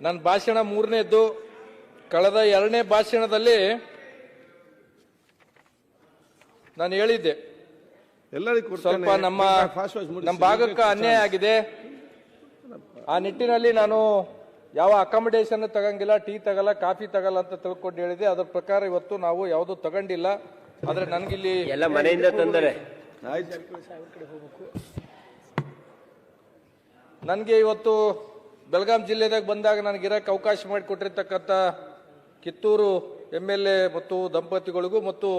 ನನ್ನ ಭಾಷಣ ಮೂರನೇದ್ದು. ಕಳೆದ ಎರಡನೇ ಭಾಷಣದಲ್ಲಿ ನಾನು ಹೇಳಿದ್ದೆ ಸ್ವಲ್ಪ ನಮ್ಮ ಭಾಗಕ್ಕೆ ಅನ್ಯಾಯ ಆಗಿದೆ. ಆ ನಿಟ್ಟಿನಲ್ಲಿ ನಾನು ಯಾವ ಅಕಾಮಿಡೇಷನ್ ತಗಂಗಿಲ್ಲ, ಟೀ ತಗಲ್ಲ, ಕಾಫಿ ತಗಲ್ಲ ಅಂತ ತಿಳ್ಕೊಂಡು ಹೇಳಿದೆ. ಅದ್ರ ಪ್ರಕಾರ ಇವತ್ತು ನಾವು ಯಾವುದು ತಗೊಂಡಿಲ್ಲ. ಆದ್ರೆ ನನಗಿಲ್ಲಿ ಎಲ್ಲ ಮನೆಯಿಂದ ತಂದರೆ ನನಗೆ ಇವತ್ತು ಬೆಳಗಾಂ ಜಿಲ್ಲೆದಾಗ ಬಂದಾಗ ನನಗಿರಕ್ಕೆ ಅವಕಾಶ ಮಾಡಿಕೊಟ್ಟಿರ್ತಕ್ಕಂಥ ಕಿತ್ತೂರು MLA ಮತ್ತು ದಂಪತಿಗಳಿಗೂ ಮತ್ತು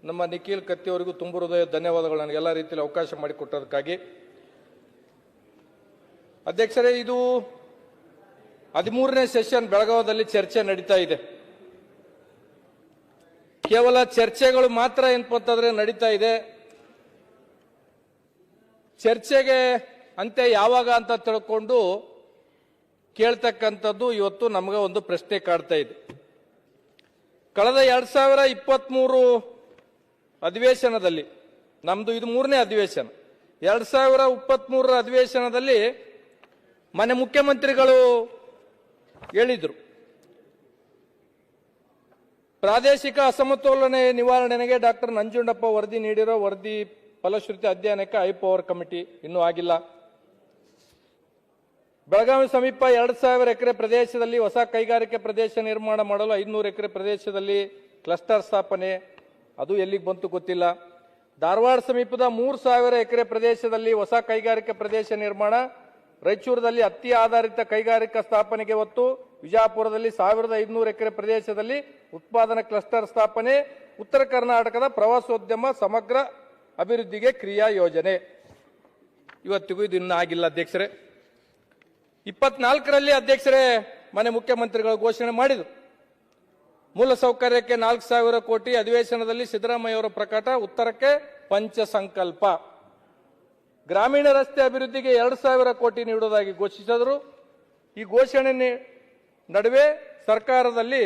ನಮ್ಮ ನಿಖಿಲ್ ಕತ್ತಿ ಅವರಿಗೂ ತುಂಬ ಹೃದಯ ಧನ್ಯವಾದಗಳು, ನನಗೆಲ್ಲ ರೀತಿಯಲ್ಲಿ ಅವಕಾಶ ಮಾಡಿಕೊಟ್ಟದಕ್ಕಾಗಿ. ಅಧ್ಯಕ್ಷರೇ, ಇದು 13ನೇ ಸೆಷನ್ ಬೆಳಗಾವದಲ್ಲಿ ಚರ್ಚೆ ನಡೀತಾ ಇದೆ. ಕೇವಲ ಚರ್ಚೆಗಳು ಮಾತ್ರ ಏನಪ್ಪಂತಂದ್ರೆ ನಡೀತಾ ಇದೆ. ಚರ್ಚೆಗೆ ಅಂತ್ಯ ಯಾವಾಗ ಅಂತ ತಿಳ್ಕೊಂಡು ಕೇಳ್ತಕ್ಕಂಥದ್ದು ಇವತ್ತು ನಮಗೆ ಒಂದು ಪ್ರಶ್ನೆ ಕಾಡ್ತಾ ಇದೆ. ಕಳೆದ 2023 ಅಧಿವೇಶನದಲ್ಲಿ, ನಮ್ದು ಇದು 3ನೇ ಅಧಿವೇಶನ, 2023 ಅಧಿವೇಶನದಲ್ಲಿ ಮನೆ ಮುಖ್ಯಮಂತ್ರಿಗಳು ಹೇಳಿದ್ರು, ಪ್ರಾದೇಶಿಕ ಅಸಮತೋಲನೆ ನಿವಾರಣೆಗೆ ಡಾಕ್ಟರ್ ನಂಜುಂಡಪ್ಪ ವರದಿ ನೀಡಿರೋ ವರದಿ ಫಲಶ್ರುತಿ ಅಧ್ಯಯನಕ್ಕೆ ಹೈಪವರ್ ಕಮಿಟಿ ಇನ್ನೂ ಆಗಿಲ್ಲ. ಬೆಳಗಾವಿ ಸಮೀಪ 2000 ಎಕರೆ ಪ್ರದೇಶದಲ್ಲಿ ಹೊಸ ಕೈಗಾರಿಕೆ ಪ್ರದೇಶ ನಿರ್ಮಾಣ ಮಾಡಲು 500 ಎಕರೆ ಪ್ರದೇಶದಲ್ಲಿ ಕ್ಲಸ್ಟರ್ ಸ್ಥಾಪನೆ, ಅದು ಎಲ್ಲಿಗೆ ಬಂತು ಗೊತ್ತಿಲ್ಲ. ಧಾರವಾಡ ಸಮೀಪದ 3000 ಎಕರೆ ಪ್ರದೇಶದಲ್ಲಿ ಹೊಸ ಕೈಗಾರಿಕೆ ಪ್ರದೇಶ ನಿರ್ಮಾಣ, ರಾಯಚೂರದಲ್ಲಿ ಹತ್ತಿ ಆಧಾರಿತ ಕೈಗಾರಿಕಾ ಸ್ಥಾಪನೆಗೆ ಒತ್ತು, ವಿಜಯಪುರದಲ್ಲಿ 1500 ಎಕರೆ ಪ್ರದೇಶದಲ್ಲಿ ಉತ್ಪಾದನಾ ಕ್ಲಸ್ಟರ್ ಸ್ಥಾಪನೆ, ಉತ್ತರ ಕರ್ನಾಟಕದ ಪ್ರವಾಸೋದ್ಯಮ ಸಮಗ್ರ ಅಭಿವೃದ್ಧಿಗೆ ಕ್ರಿಯಾ ಯೋಜನೆ. ಇವತ್ತಿಗೂ ಇದು ಇನ್ನೂ ಆಗಿಲ್ಲ ಅಧ್ಯಕ್ಷರೇ. 24ರಲ್ಲಿ ಅಧ್ಯಕ್ಷರೇ ಮನೆ ಮುಖ್ಯಮಂತ್ರಿಗಳು ಘೋಷಣೆ ಮಾಡಿದರು. ಮೂಲಸೌಕರ್ಯಕ್ಕೆ 4000 ಕೋಟಿ, ಅಧಿವೇಶನದಲ್ಲಿ ಸಿದ್ದರಾಮಯ್ಯ ಅವರ ಪ್ರಕಟ, ಉತ್ತರಕ್ಕೆ ಪಂಚ ಸಂಕಲ್ಪ. ಗ್ರಾಮೀಣ ರಸ್ತೆ ಅಭಿವೃದ್ಧಿಗೆ 2000 ಕೋಟಿ ನೀಡುವುದಾಗಿ ಘೋಷಿಸಿದರು. ಈ ಘೋಷಣೆ ನಡುವೆ ಸರ್ಕಾರದಲ್ಲಿ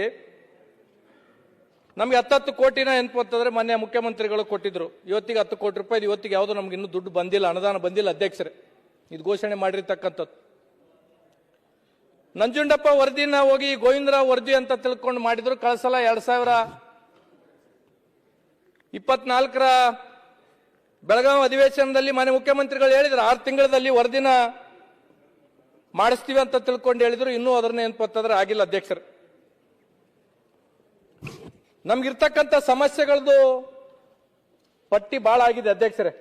ನಮಗೆ 10 ಕೋಟಿನ ಅಂತಂದ್ರೆ ಮಾನ್ಯ ಮುಖ್ಯಮಂತ್ರಿಗಳು ಕೊಟ್ಟಿದ್ರು. ಇವತ್ತಿಗೆ 10 ಕೋಟಿ ರೂಪಾಯಿ, ಇವತ್ತಿಗೆ ಯಾವುದು ನಮ್ಗೆ ಇನ್ನೂ ದುಡ್ಡು ಬಂದಿಲ್ಲ, ಅನುದಾನ ಬಂದಿಲ್ಲ ಅಧ್ಯಕ್ಷರೇ. ಇದು ಘೋಷಣೆ ಮಾಡಿರ್ತಕ್ಕಂಥದ್ದು. ನಂಜುಂಡಪ್ಪ ವರದಿನ ಹೋಗಿ ಗೋವಿಂದರಾವ್ ವರದಿ ಅಂತ ತಿಳ್ಕೊಂಡು ಮಾಡಿದ್ರು. ಕಳಿಸಲ 2024ರ ಬೆಳಗಾವಿ ಅಧಿವೇಶನದಲ್ಲಿ ಮಾನ್ಯ ಮುಖ್ಯಮಂತ್ರಿಗಳು ಹೇಳಿದ್ರು 6 ತಿಂಗಳಲ್ಲಿ ವರದಿನ ಮಾಡಿಸ್ತೀವಿ ಅಂತ ತಿಳ್ಕೊಂಡು ಹೇಳಿದ್ರು. ಇನ್ನೂ ಅದನ್ನ ಏನಪ್ಪಂತಂದ್ರೆ ಆಗಿಲ್ಲ ಅಧ್ಯಕ್ಷರು. ನಮ್ಗಿರ್ತಕ್ಕಂಥ ಸಮಸ್ಯೆಗಳದ್ದು ಪಟ್ಟಿ ಬಹಳ ಆಗಿದೆ ಅಧ್ಯಕ್ಷರೇ.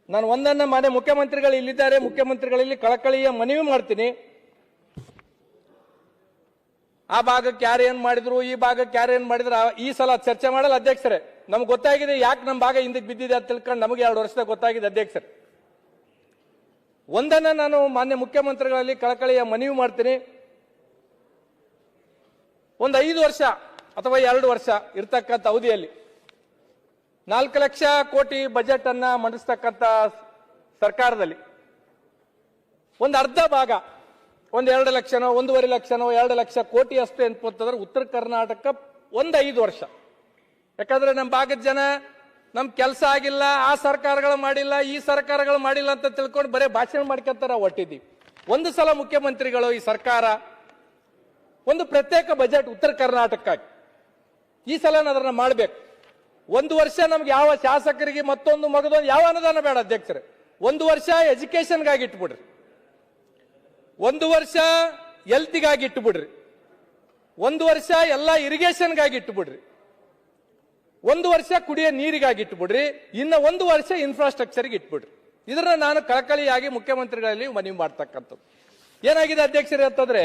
ನಾನು ಒಂದನ್ನ ಮಾನ್ಯ ಮುಖ್ಯಮಂತ್ರಿಗಳು ಇಲ್ಲಿದ್ದಾರೆ, ಮುಖ್ಯಮಂತ್ರಿಗಳಲ್ಲಿ ಕಳಕಳಿಯ ಮನವಿ ಮಾಡ್ತೀನಿ. ಆ ಭಾಗಕ್ಕೆ ಯಾರೇನ್ ಮಾಡಿದ್ರು, ಈ ಭಾಗಕ್ಕೆ ಯಾರೇನ್ ಮಾಡಿದ್ರು, ಈ ಸಲ ಚರ್ಚೆ ಮಾಡಲ್ಲ ಅಧ್ಯಕ್ಷರೇ. ನಮ್ಗೆ ಗೊತ್ತಾಗಿದೆ ಯಾಕೆ ನಮ್ಮ ಭಾಗ ಹಿಂದಕ್ಕೆ ಬಿದ್ದಿದೆ ಅಂತ ತಿಳ್ಕೊಂಡು ನಮಗೆ 2 ವರ್ಷದಾಗ ಗೊತ್ತಾಗಿದೆ ಅಧ್ಯಕ್ಷರೇ. ಒಂದನ್ನ ನಾನು ಮಾನ್ಯ ಮುಖ್ಯಮಂತ್ರಿಗಳಲ್ಲಿ ಕಳಕಳಿಯ ಮನವಿ ಮಾಡ್ತೀನಿ. ಒಂದು 5 ವರ್ಷ ಅಥವಾ 2 ವರ್ಷ ಇರ್ತಕ್ಕಂಥ ಅವಧಿಯಲ್ಲಿ 4 ಲಕ್ಷ ಕೋಟಿ ಬಜೆಟ್ ಅನ್ನ ಮಂಡಿಸ್ತಕ್ಕಂಥ ಸರ್ಕಾರದಲ್ಲಿ ಒಂದು ಅರ್ಧ ಭಾಗ, ಒಂದು 2 ಲಕ್ಷನೋ 1.5 ಲಕ್ಷನೋ 2 ಲಕ್ಷ ಕೋಟಿ ಅಷ್ಟೇ ಅಂತಂದ್ರೆ ಉತ್ತರ ಕರ್ನಾಟಕ ಒಂದು 5 ವರ್ಷ. ಯಾಕಂದ್ರೆ ನಮ್ಮ ಭಾಗದ ಜನ ನಮ್ ಕೆಲಸ ಆಗಿಲ್ಲ, ಆ ಸರ್ಕಾರಗಳು ಮಾಡಿಲ್ಲ, ಈ ಸರ್ಕಾರಗಳು ಮಾಡಿಲ್ಲ ಅಂತ ತಿಳ್ಕೊಂಡು ಬರೀ ಭಾಷಣ ಮಾಡ್ಕೊಂತಾರ ಒಟ್ಟಿದ್ದೀವಿ. ಒಂದು ಸಲ ಮುಖ್ಯಮಂತ್ರಿಗಳು ಈ ಸರ್ಕಾರ ಒಂದು ಪ್ರತ್ಯೇಕ ಬಜೆಟ್ ಉತ್ತರ ಕರ್ನಾಟಕಕ್ಕಾಗಿ ಈ ಸಲ ಅದನ್ನ ಮಾಡಬೇಕು. 1 ವರ್ಷ ನಮ್ಗೆ ಯಾವ ಶಾಸಕರಿಗೆ ಮತ್ತೊಂದು ಮಗದೊಂದು ಯಾವ ಅನುದಾನ ಬೇಡ ಅಧ್ಯಕ್ಷರೇ. 1 ವರ್ಷ ಎಜುಕೇಶನ್ಗಾಗಿ ಇಟ್ಬಿಡ್ರಿ, 1 ವರ್ಷ ಹೆಲ್ತ್ಗಾಗಿ ಇಟ್ಟುಬಿಡ್ರಿ, 1 ವರ್ಷ ಎಲ್ಲ ಇರಿಗೇಷನ್ಗಾಗಿ ಇಟ್ಟುಬಿಡ್ರಿ, 1 ವರ್ಷ ಕುಡಿಯೋ ನೀರಿಗಾಗಿ ಇಟ್ಬಿಡ್ರಿ, ಇನ್ನ 1 ವರ್ಷ ಇನ್ಫ್ರಾಸ್ಟ್ರಕ್ಚರ್ಗೆ ಇಟ್ಬಿಡ್ರಿ. ಇದನ್ನ ನಾನು ಕಳಕಳಿಯಾಗಿ ಮುಖ್ಯಮಂತ್ರಿಗಳಲ್ಲಿ ಮನವಿ ಮಾಡ್ತಕ್ಕಂಥದ್ದು. ಏನಾಗಿದೆ ಅಧ್ಯಕ್ಷರೇ ಅಂತಂದ್ರೆ,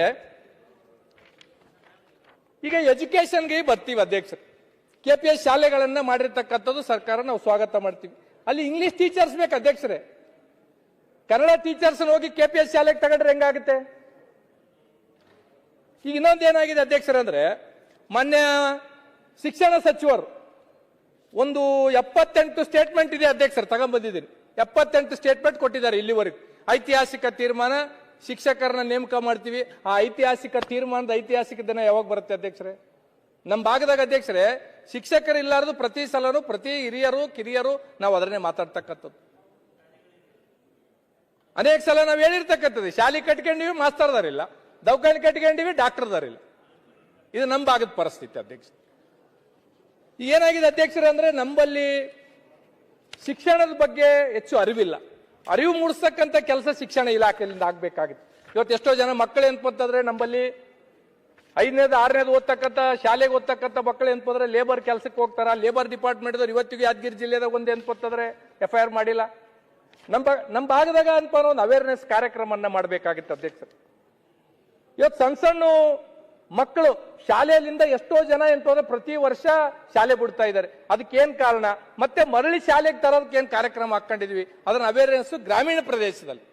ಈಗ ಎಜುಕೇಶನ್ಗೆ ಬರ್ತೀವಿ ಅಧ್ಯಕ್ಷರು. KPS ಶಾಲೆಗಳನ್ನ ಮಾಡಿರ್ತಕ್ಕಂಥದ್ದು ಸರ್ಕಾರ ನಾವು ಸ್ವಾಗತ ಮಾಡ್ತೀವಿ. ಅಲ್ಲಿ ಇಂಗ್ಲಿಷ್ ಟೀಚರ್ಸ್ ಬೇಕು ಅಧ್ಯಕ್ಷರೇ. ಕನ್ನಡ ಟೀಚರ್ಸ್ ಹೋಗಿ KPS ಶಾಲೆಗೆ ತಗೊಂಡ್ರೆ ಹೆಂಗಾಗುತ್ತೆ? ಈಗ ಇನ್ನೊಂದು ಏನಾಗಿದೆ ಅಧ್ಯಕ್ಷರೇ ಅಂದ್ರೆ, ಮಾನ್ಯ ಶಿಕ್ಷಣ ಸಚಿವರು ಒಂದು 78 ಸ್ಟೇಟ್ಮೆಂಟ್ ಇದೆ ಅಧ್ಯಕ್ಷರು, ತಗೊಂಡ್ಬಂದಿದ್ದೀನಿ. 78 ಸ್ಟೇಟ್ಮೆಂಟ್ ಕೊಟ್ಟಿದ್ದಾರೆ ಇಲ್ಲಿವರೆಗೂ. ಐತಿಹಾಸಿಕ ತೀರ್ಮಾನ, ಶಿಕ್ಷಕರನ್ನ ನೇಮಕ ಮಾಡ್ತೀವಿ. ಆ ಐತಿಹಾಸಿಕ ತೀರ್ಮಾನದ ಐತಿಹಾಸಿಕ ದಿನ ಯಾವಾಗ ಬರುತ್ತೆ ಅಧ್ಯಕ್ಷರೇ? ನಮ್ಮ ಭಾಗದಾಗ ಅಧ್ಯಕ್ಷರೇ ಶಿಕ್ಷಕರು ಇಲ್ಲಾರದು ಪ್ರತಿ ಸಲನು ಪ್ರತಿ ಹಿರಿಯರು ಕಿರಿಯರು ನಾವು ಅದನ್ನೇ ಮಾತಾಡ್ತಕ್ಕಂಥದ್ದು. ಅನೇಕ ಸಲ ನಾವು ಹೇಳಿರ್ತಕ್ಕಂಥದ್ದು, ಶಾಲೆ ಕಟ್ಕೊಂಡಿವಿ ಮಾಸ್ತರ್ದಾರಿಲ್ಲ, ದವಾಖಾನೆ ಕಟ್ಕೊಂಡಿವಿ, ಡಾಕ್ಟರ್ದಾರಿಲ್ಲ. ಇದು ನಮ್ಮ ಭಾಗದ ಪರಿಸ್ಥಿತಿ ಅಧ್ಯಕ್ಷ. ಏನಾಗಿದೆ ಅಧ್ಯಕ್ಷರೇ ಅಂದ್ರೆ ನಮ್ಮಲ್ಲಿ ಶಿಕ್ಷಣದ ಬಗ್ಗೆ ಹೆಚ್ಚು ಅರಿವಿಲ್ಲ. ಅರಿವು ಮೂಡಿಸ್ತಕ್ಕಂಥ ಕೆಲಸ ಶಿಕ್ಷಣ ಇಲಾಖೆಯಿಂದ ಆಗ್ಬೇಕಾಗಿತ್ತು. ಇವತ್ತು ಎಷ್ಟೋ ಜನ ಮಕ್ಕಳು ಏನ್ಪಂತಂದ್ರೆ ನಮ್ಮಲ್ಲಿ 5ನೇದು 6ನೇದು ಓದ್ತಕ್ಕಂಥ ಶಾಲೆಗೆ ಓದ್ತಕ್ಕಂಥ ಮಕ್ಕಳು ಏನ್ಪಂದ್ರೆ ಲೇಬರ್ ಕೆಲಸಕ್ಕೆ ಹೋಗ್ತಾರ. ಲೇಬರ್ ಡಿಪಾರ್ಟ್ಮೆಂಟ್ ಇವತ್ತಿಗೂ ಯಾದಗಿರಿ ಜಿಲ್ಲೆದಾಗ ಒಂದು ಏನ್ಪಂತಂದ್ರೆ FIR ಮಾಡಿಲ್ಲ. ನಮ್ಮ ಭಾಗದಾಗ ಅನ್ಪ ಒಂದು ಅವೇರ್ನೆಸ್ ಕಾರ್ಯಕ್ರಮನ ಮಾಡಬೇಕಾಗಿತ್ತು ಅಧ್ಯಕ್ಷರು. ಇವತ್ತು ಸಣ್ಣ ಸಣ್ಣ ಮಕ್ಕಳು ಶಾಲೆಯಲ್ಲಿಂದ ಎಷ್ಟೋ ಜನ ಎಂತಂದ್ರೆ ಪ್ರತಿ ವರ್ಷ ಶಾಲೆ ಬಿಡ್ತಾ ಇದ್ದಾರೆ. ಅದಕ್ಕೇನ್ ಕಾರಣ? ಮತ್ತೆ ಮರಳಿ ಶಾಲೆಗೆ ತರೋದಕ್ಕೆ ಏನ್ ಕಾರ್ಯಕ್ರಮ ಹಾಕೊಂಡಿದ್ವಿ, ಅದನ್ನ ಅವೇರ್ನೆಸ್ ಗ್ರಾಮೀಣ ಪ್ರದೇಶದಲ್ಲಿ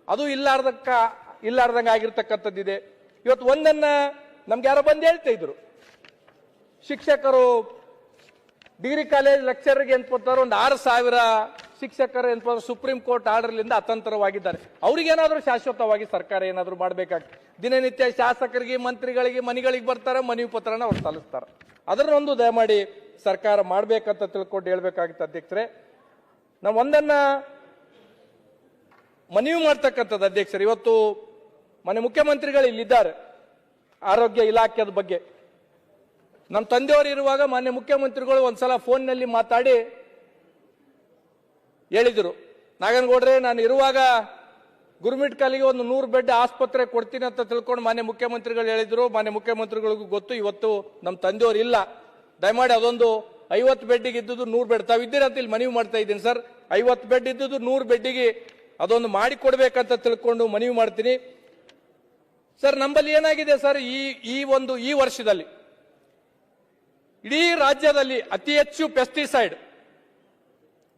ಅದು ಇಲ್ಲಾರ್ದಂಗ ಆಗಿರ್ತಕ್ಕಂಥದ್ದಿದೆ. ಇವತ್ತು ಒಂದನ್ನ ನಮ್ಗೆ ಯಾರೋ ಬಂದು ಹೇಳ್ತಾ ಇದ್ರು, ಶಿಕ್ಷಕರು ಡಿಗ್ರಿ ಕಾಲೇಜ್ ಲೆಕ್ಚರ್ಗೆ ಏನ್ಪಡ್ತಾರೆ ಒಂದು 6,000 ಶಿಕ್ಷಕರು ಏನ್ಪಡ್ತಾರೆ ಸುಪ್ರೀಂ ಕೋರ್ಟ್ ಆರ್ಡರ್ಲಿಂದ ಅತಂತ್ರವಾಗಿದ್ದಾರೆ. ಅವ್ರಿಗೇನಾದ್ರೂ ಶಾಶ್ವತವಾಗಿ ಸರ್ಕಾರ ಏನಾದ್ರೂ ಮಾಡ್ಬೇಕಾಗ್ತದೆ. ದಿನನಿತ್ಯ ಶಾಸಕರಿಗೆ ಮಂತ್ರಿಗಳಿಗೆ ಮನೆಗಳಿಗೆ ಬರ್ತಾರೆ, ಮನವಿ ಪತ್ರನ ಅವ್ರು ಸಲ್ಲಿಸ್ತಾರೆ. ಅದನ್ನೊಂದು ದಯಮಾಡಿ ಸರ್ಕಾರ ಮಾಡ್ಬೇಕಂತ ತಿಳ್ಕೊಂಡು ಹೇಳ್ಬೇಕಾಗಿತ್ತು ಅಧ್ಯಕ್ಷರೇ. ನಾವು ಒಂದನ್ನ ಮನವಿ ಮಾಡ್ತಕ್ಕಂಥದ್ದು ಅಧ್ಯಕ್ಷರು, ಇವತ್ತು ಮನೆ ಮುಖ್ಯಮಂತ್ರಿಗಳು ಇಲ್ಲಿದ್ದಾರೆ. ಆರೋಗ್ಯ ಇಲಾಖೆದ ಬಗ್ಗೆ ನಮ್ಮ ತಂದೆಯವರು ಇರುವಾಗ ಮಾನ್ಯ ಮುಖ್ಯಮಂತ್ರಿಗಳು ಒಂದ್ಸಲ ಫೋನ್ನಲ್ಲಿ ಮಾತಾಡಿ ಹೇಳಿದ್ರು, ನಾಗನಗೌಡ್ರೆ ನಾನು ಇರುವಾಗ ಗುರುಮಿಟ್ ಕಾಲಿಗೆ ಒಂದು 100 ಬೆಡ್ ಆಸ್ಪತ್ರೆ ಕೊಡ್ತೀನಿ ಅಂತ ತಿಳ್ಕೊಂಡು ಮಾನ್ಯ ಮುಖ್ಯಮಂತ್ರಿಗಳು ಹೇಳಿದ್ರು. ಮಾನ್ಯ ಮುಖ್ಯಮಂತ್ರಿಗಳಿಗೂ ಗೊತ್ತು, ಇವತ್ತು ನಮ್ಮ ತಂದೆಯವರು ಇಲ್ಲ, ದಯಮಾಡಿ ಅದೊಂದು 50 ಬೆಡ್ಡಿಗೆ ಇದ್ದುದು 100 ಬೆಡ್ ತಾವಿದ್ದೀರಂತ ಇಲ್ಲಿ ಮನವಿ ಮಾಡ್ತಾ ಇದ್ದೀನಿ ಸರ್. 50 ಬೆಡ್ ಇದ್ದುದು 100 ಬೆಡ್ಡಿಗೆ ಅದೊಂದು ಮಾಡಿ ಕೊಡ್ಬೇಕಂತ ತಿಳ್ಕೊಂಡು ಮನವಿ ಮಾಡ್ತೀನಿ ಸರ್. ನಮ್ಮಲ್ಲಿ ಏನಾಗಿದೆ ಸರ್, ಈ ವರ್ಷದಲ್ಲಿ ಇಡೀ ರಾಜ್ಯದಲ್ಲಿ ಅತಿ ಹೆಚ್ಚು ಪೆಸ್ಟಿಸೈಡ್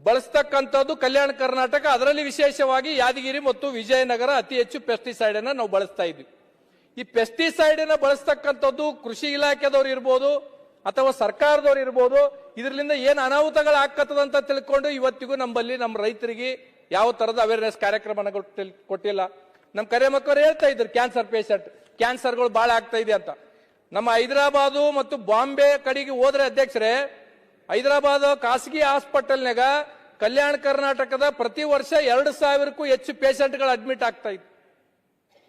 ಬಳಸ್ತಕ್ಕಂಥದ್ದು ಕಲ್ಯಾಣ ಕರ್ನಾಟಕ, ಅದರಲ್ಲಿ ವಿಶೇಷವಾಗಿ ಯಾದಗಿರಿ ಮತ್ತು ವಿಜಯನಗರ ಅತಿ ಹೆಚ್ಚು ಪೆಸ್ಟಿಸೈಡ್ ಅನ್ನ ನಾವು ಬಳಸ್ತಾ ಇದ್ವಿ. ಈ ಪೆಸ್ಟಿಸೈಡ್ ಅನ್ನ ಬಳಸ್ತಕ್ಕಂಥದ್ದು ಕೃಷಿ ಇಲಾಖೆದವ್ರು ಇರ್ಬೋದು ಅಥವಾ ಸರ್ಕಾರದವ್ರು ಇರ್ಬೋದು, ಇದರಿಂದ ಏನು ಅನಾಹುತಗಳು ಆಗ್ತದಂತ ತಿಳ್ಕೊಂಡು ಇವತ್ತಿಗೂ ನಮ್ಮಲ್ಲಿ ನಮ್ಮ ರೈತರಿಗೆ ಯಾವ ತರದ ಅವೇರ್ನೆಸ್ ಕಾರ್ಯಕ್ರಮ ಕೊಟ್ಟಿಲ್ಲ. ನಮ್ಮ ಕರೆಮಕ್ಕವರು ಹೇಳ್ತಾ ಇದ್ರು, ಕ್ಯಾನ್ಸರ್ಗಳು ಬಹಳ ಆಗ್ತಾ ಇದೆ ಅಂತ. ನಮ್ಮ ಹೈದರಾಬಾದು ಮತ್ತು ಬಾಂಬೆ ಕಡೆಗೆ ಹೋದ್ರೆ ಅಧ್ಯಕ್ಷರೇ, ಹೈದರಾಬಾದ್ ಖಾಸಗಿ ಹಾಸ್ಪಿಟಲ್ನಾಗ ಕಲ್ಯಾಣ ಕರ್ನಾಟಕದ ಪ್ರತಿ ವರ್ಷ 2,000ಕ್ಕೂ ಹೆಚ್ಚು ಪೇಷಂಟ್ಗಳು ಅಡ್ಮಿಟ್ ಆಗ್ತಾ ಇತ್ತು.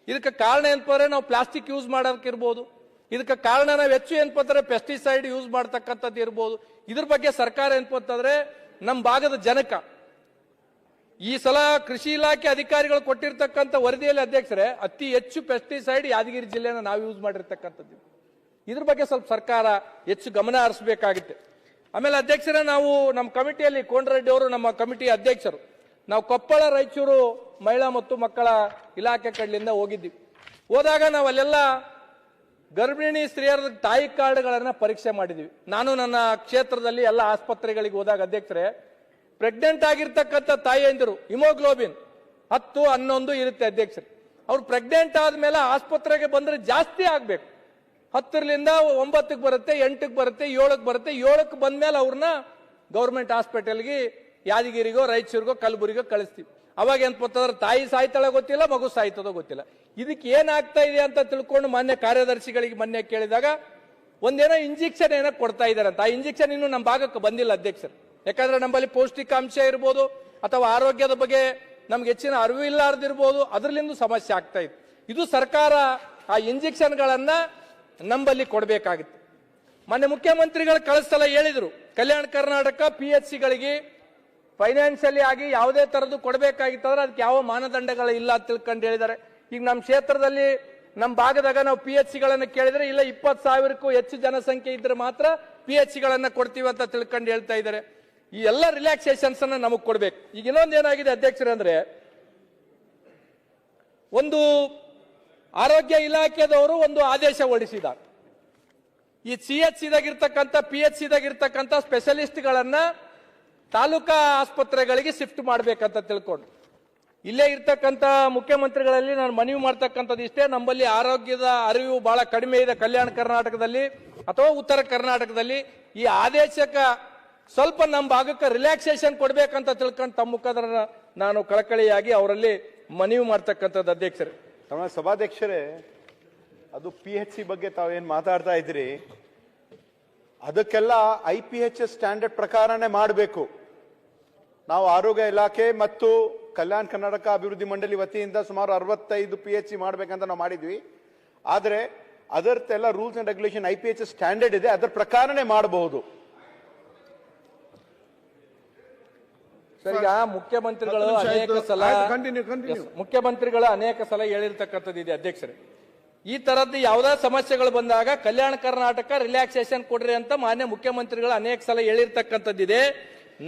ಇದಕ್ಕೆ ಕಾರಣ ಏನಪ್ಪ ನಾವು ಪ್ಲಾಸ್ಟಿಕ್ ಯೂಸ್ ಮಾಡೋದಕ್ಕಿರ್ಬೋದು, ಇದಕ್ಕೆ ಕಾರಣ ನಾವು ಹೆಚ್ಚು ಏನಪ್ಪ ಪೆಸ್ಟಿಸೈಡ್ ಯೂಸ್ ಮಾಡ್ತಕ್ಕಂಥದ್ದು ಇರ್ಬೋದು. ಇದ್ರ ಬಗ್ಗೆ ಸರ್ಕಾರ ಏನಪ್ಪ ನಮ್ಮ ಭಾಗದ ಜನಕ ಈ ಸಲ ಕೃಷಿ ಇಲಾಖೆ ಅಧಿಕಾರಿಗಳು ಕೊಟ್ಟಿರ್ತಕ್ಕಂಥ ವರದಿಯಲ್ಲಿ ಅಧ್ಯಕ್ಷರೇ ಅತಿ ಹೆಚ್ಚು ಪೆಸ್ಟಿಸೈಡ್ ಯಾದಗಿರಿ ಜಿಲ್ಲೆನ ನಾವು ಯೂಸ್ ಮಾಡಿರ್ತಕ್ಕಂಥದ್ದು. ಇದ್ರ ಬಗ್ಗೆ ಸ್ವಲ್ಪ ಸರ್ಕಾರ ಹೆಚ್ಚು ಗಮನ ಹರಿಸಬೇಕಾಗಿತ್ತು. ಆಮೇಲೆ ಅಧ್ಯಕ್ಷರೇ, ನಾವು ನಮ್ಮ ಕಮಿಟಿಯಲ್ಲಿ ಕೋನರೆಡ್ಡಿ ಅವರು ನಮ್ಮ ಕಮಿಟಿ ಅಧ್ಯಕ್ಷರು, ನಾವು ಕೊಪ್ಪಳ ರಾಯಚೂರು ಮಹಿಳಾ ಮತ್ತು ಮಕ್ಕಳ ಇಲಾಖೆ ಕಡೆಯಿಂದ ಹೋಗಿದ್ವಿ. ಹೋದಾಗ ನಾವು ಅಲ್ಲೆಲ್ಲ ಗರ್ಭಿಣಿ ಸ್ತ್ರೀಯರ ತಾಯಿ ಕಾರ್ಡ್ಗಳನ್ನ ಪರೀಕ್ಷೆ ಮಾಡಿದ್ವಿ. ನಾನು ನನ್ನ ಕ್ಷೇತ್ರದಲ್ಲಿ ಎಲ್ಲ ಆಸ್ಪತ್ರೆಗಳಿಗೆ ಹೋದಾಗ ಅಧ್ಯಕ್ಷರೇ, ಪ್ರೆಗ್ನೆಂಟ್ ಆಗಿರ್ತಕ್ಕಂಥ ತಾಯಿಯಂದಿರು ಹಿಮೋಗ್ಲೋಬಿನ್ 10, 11 ಇರುತ್ತೆ ಅಧ್ಯಕ್ಷರು. ಅವ್ರು ಪ್ರೆಗ್ನೆಂಟ್ ಆದ್ಮೇಲೆ ಆಸ್ಪತ್ರೆಗೆ ಬಂದ್ರೆ ಜಾಸ್ತಿ ಆಗ್ಬೇಕು. 10ರಿಂದ 9ಕ್ಕೆ ಬರುತ್ತೆ, 8ಕ್ಕೆ ಬರುತ್ತೆ, 7ಕ್ಕೆ ಬರುತ್ತೆ. 7ಕ್ಕೆ ಬಂದ್ಮೇಲೆ ಅವ್ರನ್ನ ಗೌರ್ಮೆಂಟ್ ಹಾಸ್ಪಿಟಲ್ಗೆ ಯಾದಗಿರಿಗೋ ರಾಯಚೂರಿಗೋ ಕಲಬುರಗಿಗೋ ಕಳಿಸ್ತೀವಿ. ಅವಾಗ ಏನ್ಪಂತಂದ್ರೆ ತಾಯಿ ಸಾಯ್ತಾಳ ಗೊತ್ತಿಲ್ಲ, ಮಗು ಸಾಯ್ತದೋ ಗೊತ್ತಿಲ್ಲ. ಇದಕ್ಕೆ ಏನಾಗ್ತಾ ಇದೆ ಅಂತ ತಿಳ್ಕೊಂಡು ಮಾನ್ಯ ಕಾರ್ಯದರ್ಶಿಗಳಿಗೆ ಮೊನ್ನೆ ಕೇಳಿದಾಗ ಒಂದೇನೋ ಇಂಜೆಕ್ಷನ್ ಏನೋ ಕೊಡ್ತಾ ಇದಾರೆ ಅಂತ. ಆ ಇಂಜೆಕ್ಷನ್ ಇನ್ನು ನಮ್ಮ ಭಾಗಕ್ಕೆ ಬಂದಿಲ್ಲ ಅಧ್ಯಕ್ಷರು. ಯಾಕಂದ್ರೆ ನಮ್ಮಲ್ಲಿ ಪೌಷ್ಟಿಕಾಂಶ ಇರ್ಬೋದು ಅಥವಾ ಆರೋಗ್ಯದ ಬಗ್ಗೆ ನಮ್ಗೆ ಹೆಚ್ಚಿನ ಅರಿವು ಇಲ್ಲಾರ್ದಿರ್ಬೋದು, ಅದರಲ್ಲಿಂದ ಸಮಸ್ಯೆ ಆಗ್ತಾ ಇತ್ತು. ಇದು ಸರ್ಕಾರ ಆ ಇಂಜೆಕ್ಷನ್ಗಳನ್ನ ನಂಬಲ್ಲಿ ಕೊಡಬೇಕಾಗಿತ್ತು. ಮೊನ್ನೆ ಮುಖ್ಯಮಂತ್ರಿಗಳು ಕಳಿಸಲ ಹೇಳಿದ್ರು, ಕಲ್ಯಾಣ ಕರ್ನಾಟಕ PHCಗಳಿಗೆ ಫೈನಾನ್ಷಿಯಲಿ ಆಗಿ ಯಾವುದೇ ತರದ್ದು ಕೊಡಬೇಕಾಗಿತ್ತಂದ್ರೆ ಅದಕ್ಕೆ ಯಾವ ಮಾನದಂಡಗಳು ಇಲ್ಲ ಅಂತ ತಿಳ್ಕೊಂಡು ಹೇಳಿದ್ದಾರೆ. ಈಗ ನಮ್ಮ ಕ್ಷೇತ್ರದಲ್ಲಿ ನಮ್ಮ ಭಾಗದಾಗ ನಾವು PHCಗಳನ್ನ ಕೇಳಿದ್ರೆ ಇಲ್ಲ 20,000ಕ್ಕೂ ಹೆಚ್ಚು ಜನಸಂಖ್ಯೆ ಇದ್ರೆ ಮಾತ್ರ PHCಗಳನ್ನ ಕೊಡ್ತೀವಿ ಅಂತ ತಿಳ್ಕೊಂಡು ಹೇಳ್ತಾ ಇದ್ದಾರೆ. ಈ ಎಲ್ಲ ರಿಲ್ಯಾಕ್ಸೇಷನ್ಸ್ ಅನ್ನ ನಮಗ್ ಕೊಡ್ಬೇಕು. ಈಗ ಇನ್ನೊಂದು ಏನಾಗಿದೆ ಅಧ್ಯಕ್ಷರೇ ಅಂದ್ರೆ, ಒಂದು ಆರೋಗ್ಯ ಇಲಾಖೆದವರು ಒಂದು ಆದೇಶ ಹೊರಡಿಸಿದ್ದಾರೆ. ಈ CHCದಾಗಿರ್ತಕ್ಕಂಥ PHCದಾಗಿರ್ತಕ್ಕಂಥ ಸ್ಪೆಷಲಿಸ್ಟ್ಗಳನ್ನ ತಾಲೂಕಾ ಆಸ್ಪತ್ರೆಗಳಿಗೆ ಶಿಫ್ಟ್ ಮಾಡ್ಬೇಕಂತ ತಿಳ್ಕೊಂಡು, ಇಲ್ಲೇ ಇರ್ತಕ್ಕಂಥ ಮುಖ್ಯಮಂತ್ರಿಗಳಲ್ಲಿ ನಾನು ಮನವಿ ಮಾಡ್ತಕ್ಕಂಥದ್ದು ಇಷ್ಟೇ, ನಮ್ಮಲ್ಲಿ ಆರೋಗ್ಯದ ಅರಿವು ಬಹಳ ಕಡಿಮೆ ಇದೆ ಕಲ್ಯಾಣ ಕರ್ನಾಟಕದಲ್ಲಿ ಅಥವಾ ಉತ್ತರ ಕರ್ನಾಟಕದಲ್ಲಿ. ಈ ಆದೇಶಕ್ಕೆ ಸ್ವಲ್ಪ ನಮ್ಮ ಭಾಗಕ್ಕೆ ರಿಲ್ಯಾಕ್ಸೇಷನ್ ಕೊಡ್ಬೇಕಂತ ತಿಳ್ಕೊಂಡು ತಮ್ಮ ಮುಖಾಂತರ ನಾನು ಕಳಕಳಿಯಾಗಿ ಅವರಲ್ಲಿ ಮನವಿ ಮಾಡ್ತಕ್ಕಂಥದ್ದು ಅಧ್ಯಕ್ಷರೇ. ತಮ್ಮ ಸಭಾಧ್ಯಕ್ಷರೇ, ಅದು PHC ಬಗ್ಗೆ ತಾವೇನ್ ಮಾತಾಡ್ತಾ ಇದ್ರಿ, ಅದಕ್ಕೆಲ್ಲ IPHS ಸ್ಟ್ಯಾಂಡರ್ಡ್ ಪ್ರಕಾರನೇ ಮಾಡಬೇಕು. ನಾವು ಆರೋಗ್ಯ ಇಲಾಖೆ ಮತ್ತು ಕಲ್ಯಾಣ ಕರ್ನಾಟಕ ಅಭಿವೃದ್ಧಿ ಮಂಡಳಿ ವತಿಯಿಂದ ಸುಮಾರು 65 PHC ಮಾಡ್ಬೇಕಂತ ನಾವು ಮಾಡಿದ್ವಿ. ಆದ್ರೆ ಅದರದ್ದೆಲ್ಲ rules and regulation IPH standard ಇದೆ, ಅದರ ಪ್ರಕಾರನೇ ಮಾಡಬಹುದು. ಸರ್, ಈಗ ಮುಖ್ಯಮಂತ್ರಿಗಳು ಅನೇಕ ಸಲ ಹೇಳಿರ್ತಕ್ಕಂಥದ್ದು ಇದೆ ಅಧ್ಯಕ್ಷರೇ. ಈ ತರದ್ದು ಯಾವುದೇ ಸಮಸ್ಯೆಗಳು ಬಂದಾಗ ಕಲ್ಯಾಣ ಕರ್ನಾಟಕ ರಿಲ್ಯಾಕ್ಸೇಷನ್ ಕೊಡ್ರಿ ಅಂತ ಮಾನ್ಯ ಮುಖ್ಯಮಂತ್ರಿಗಳು ಅನೇಕ ಸಲ ಹೇಳಿರ್ತಕ್ಕಂಥದ್ದಿದೆ.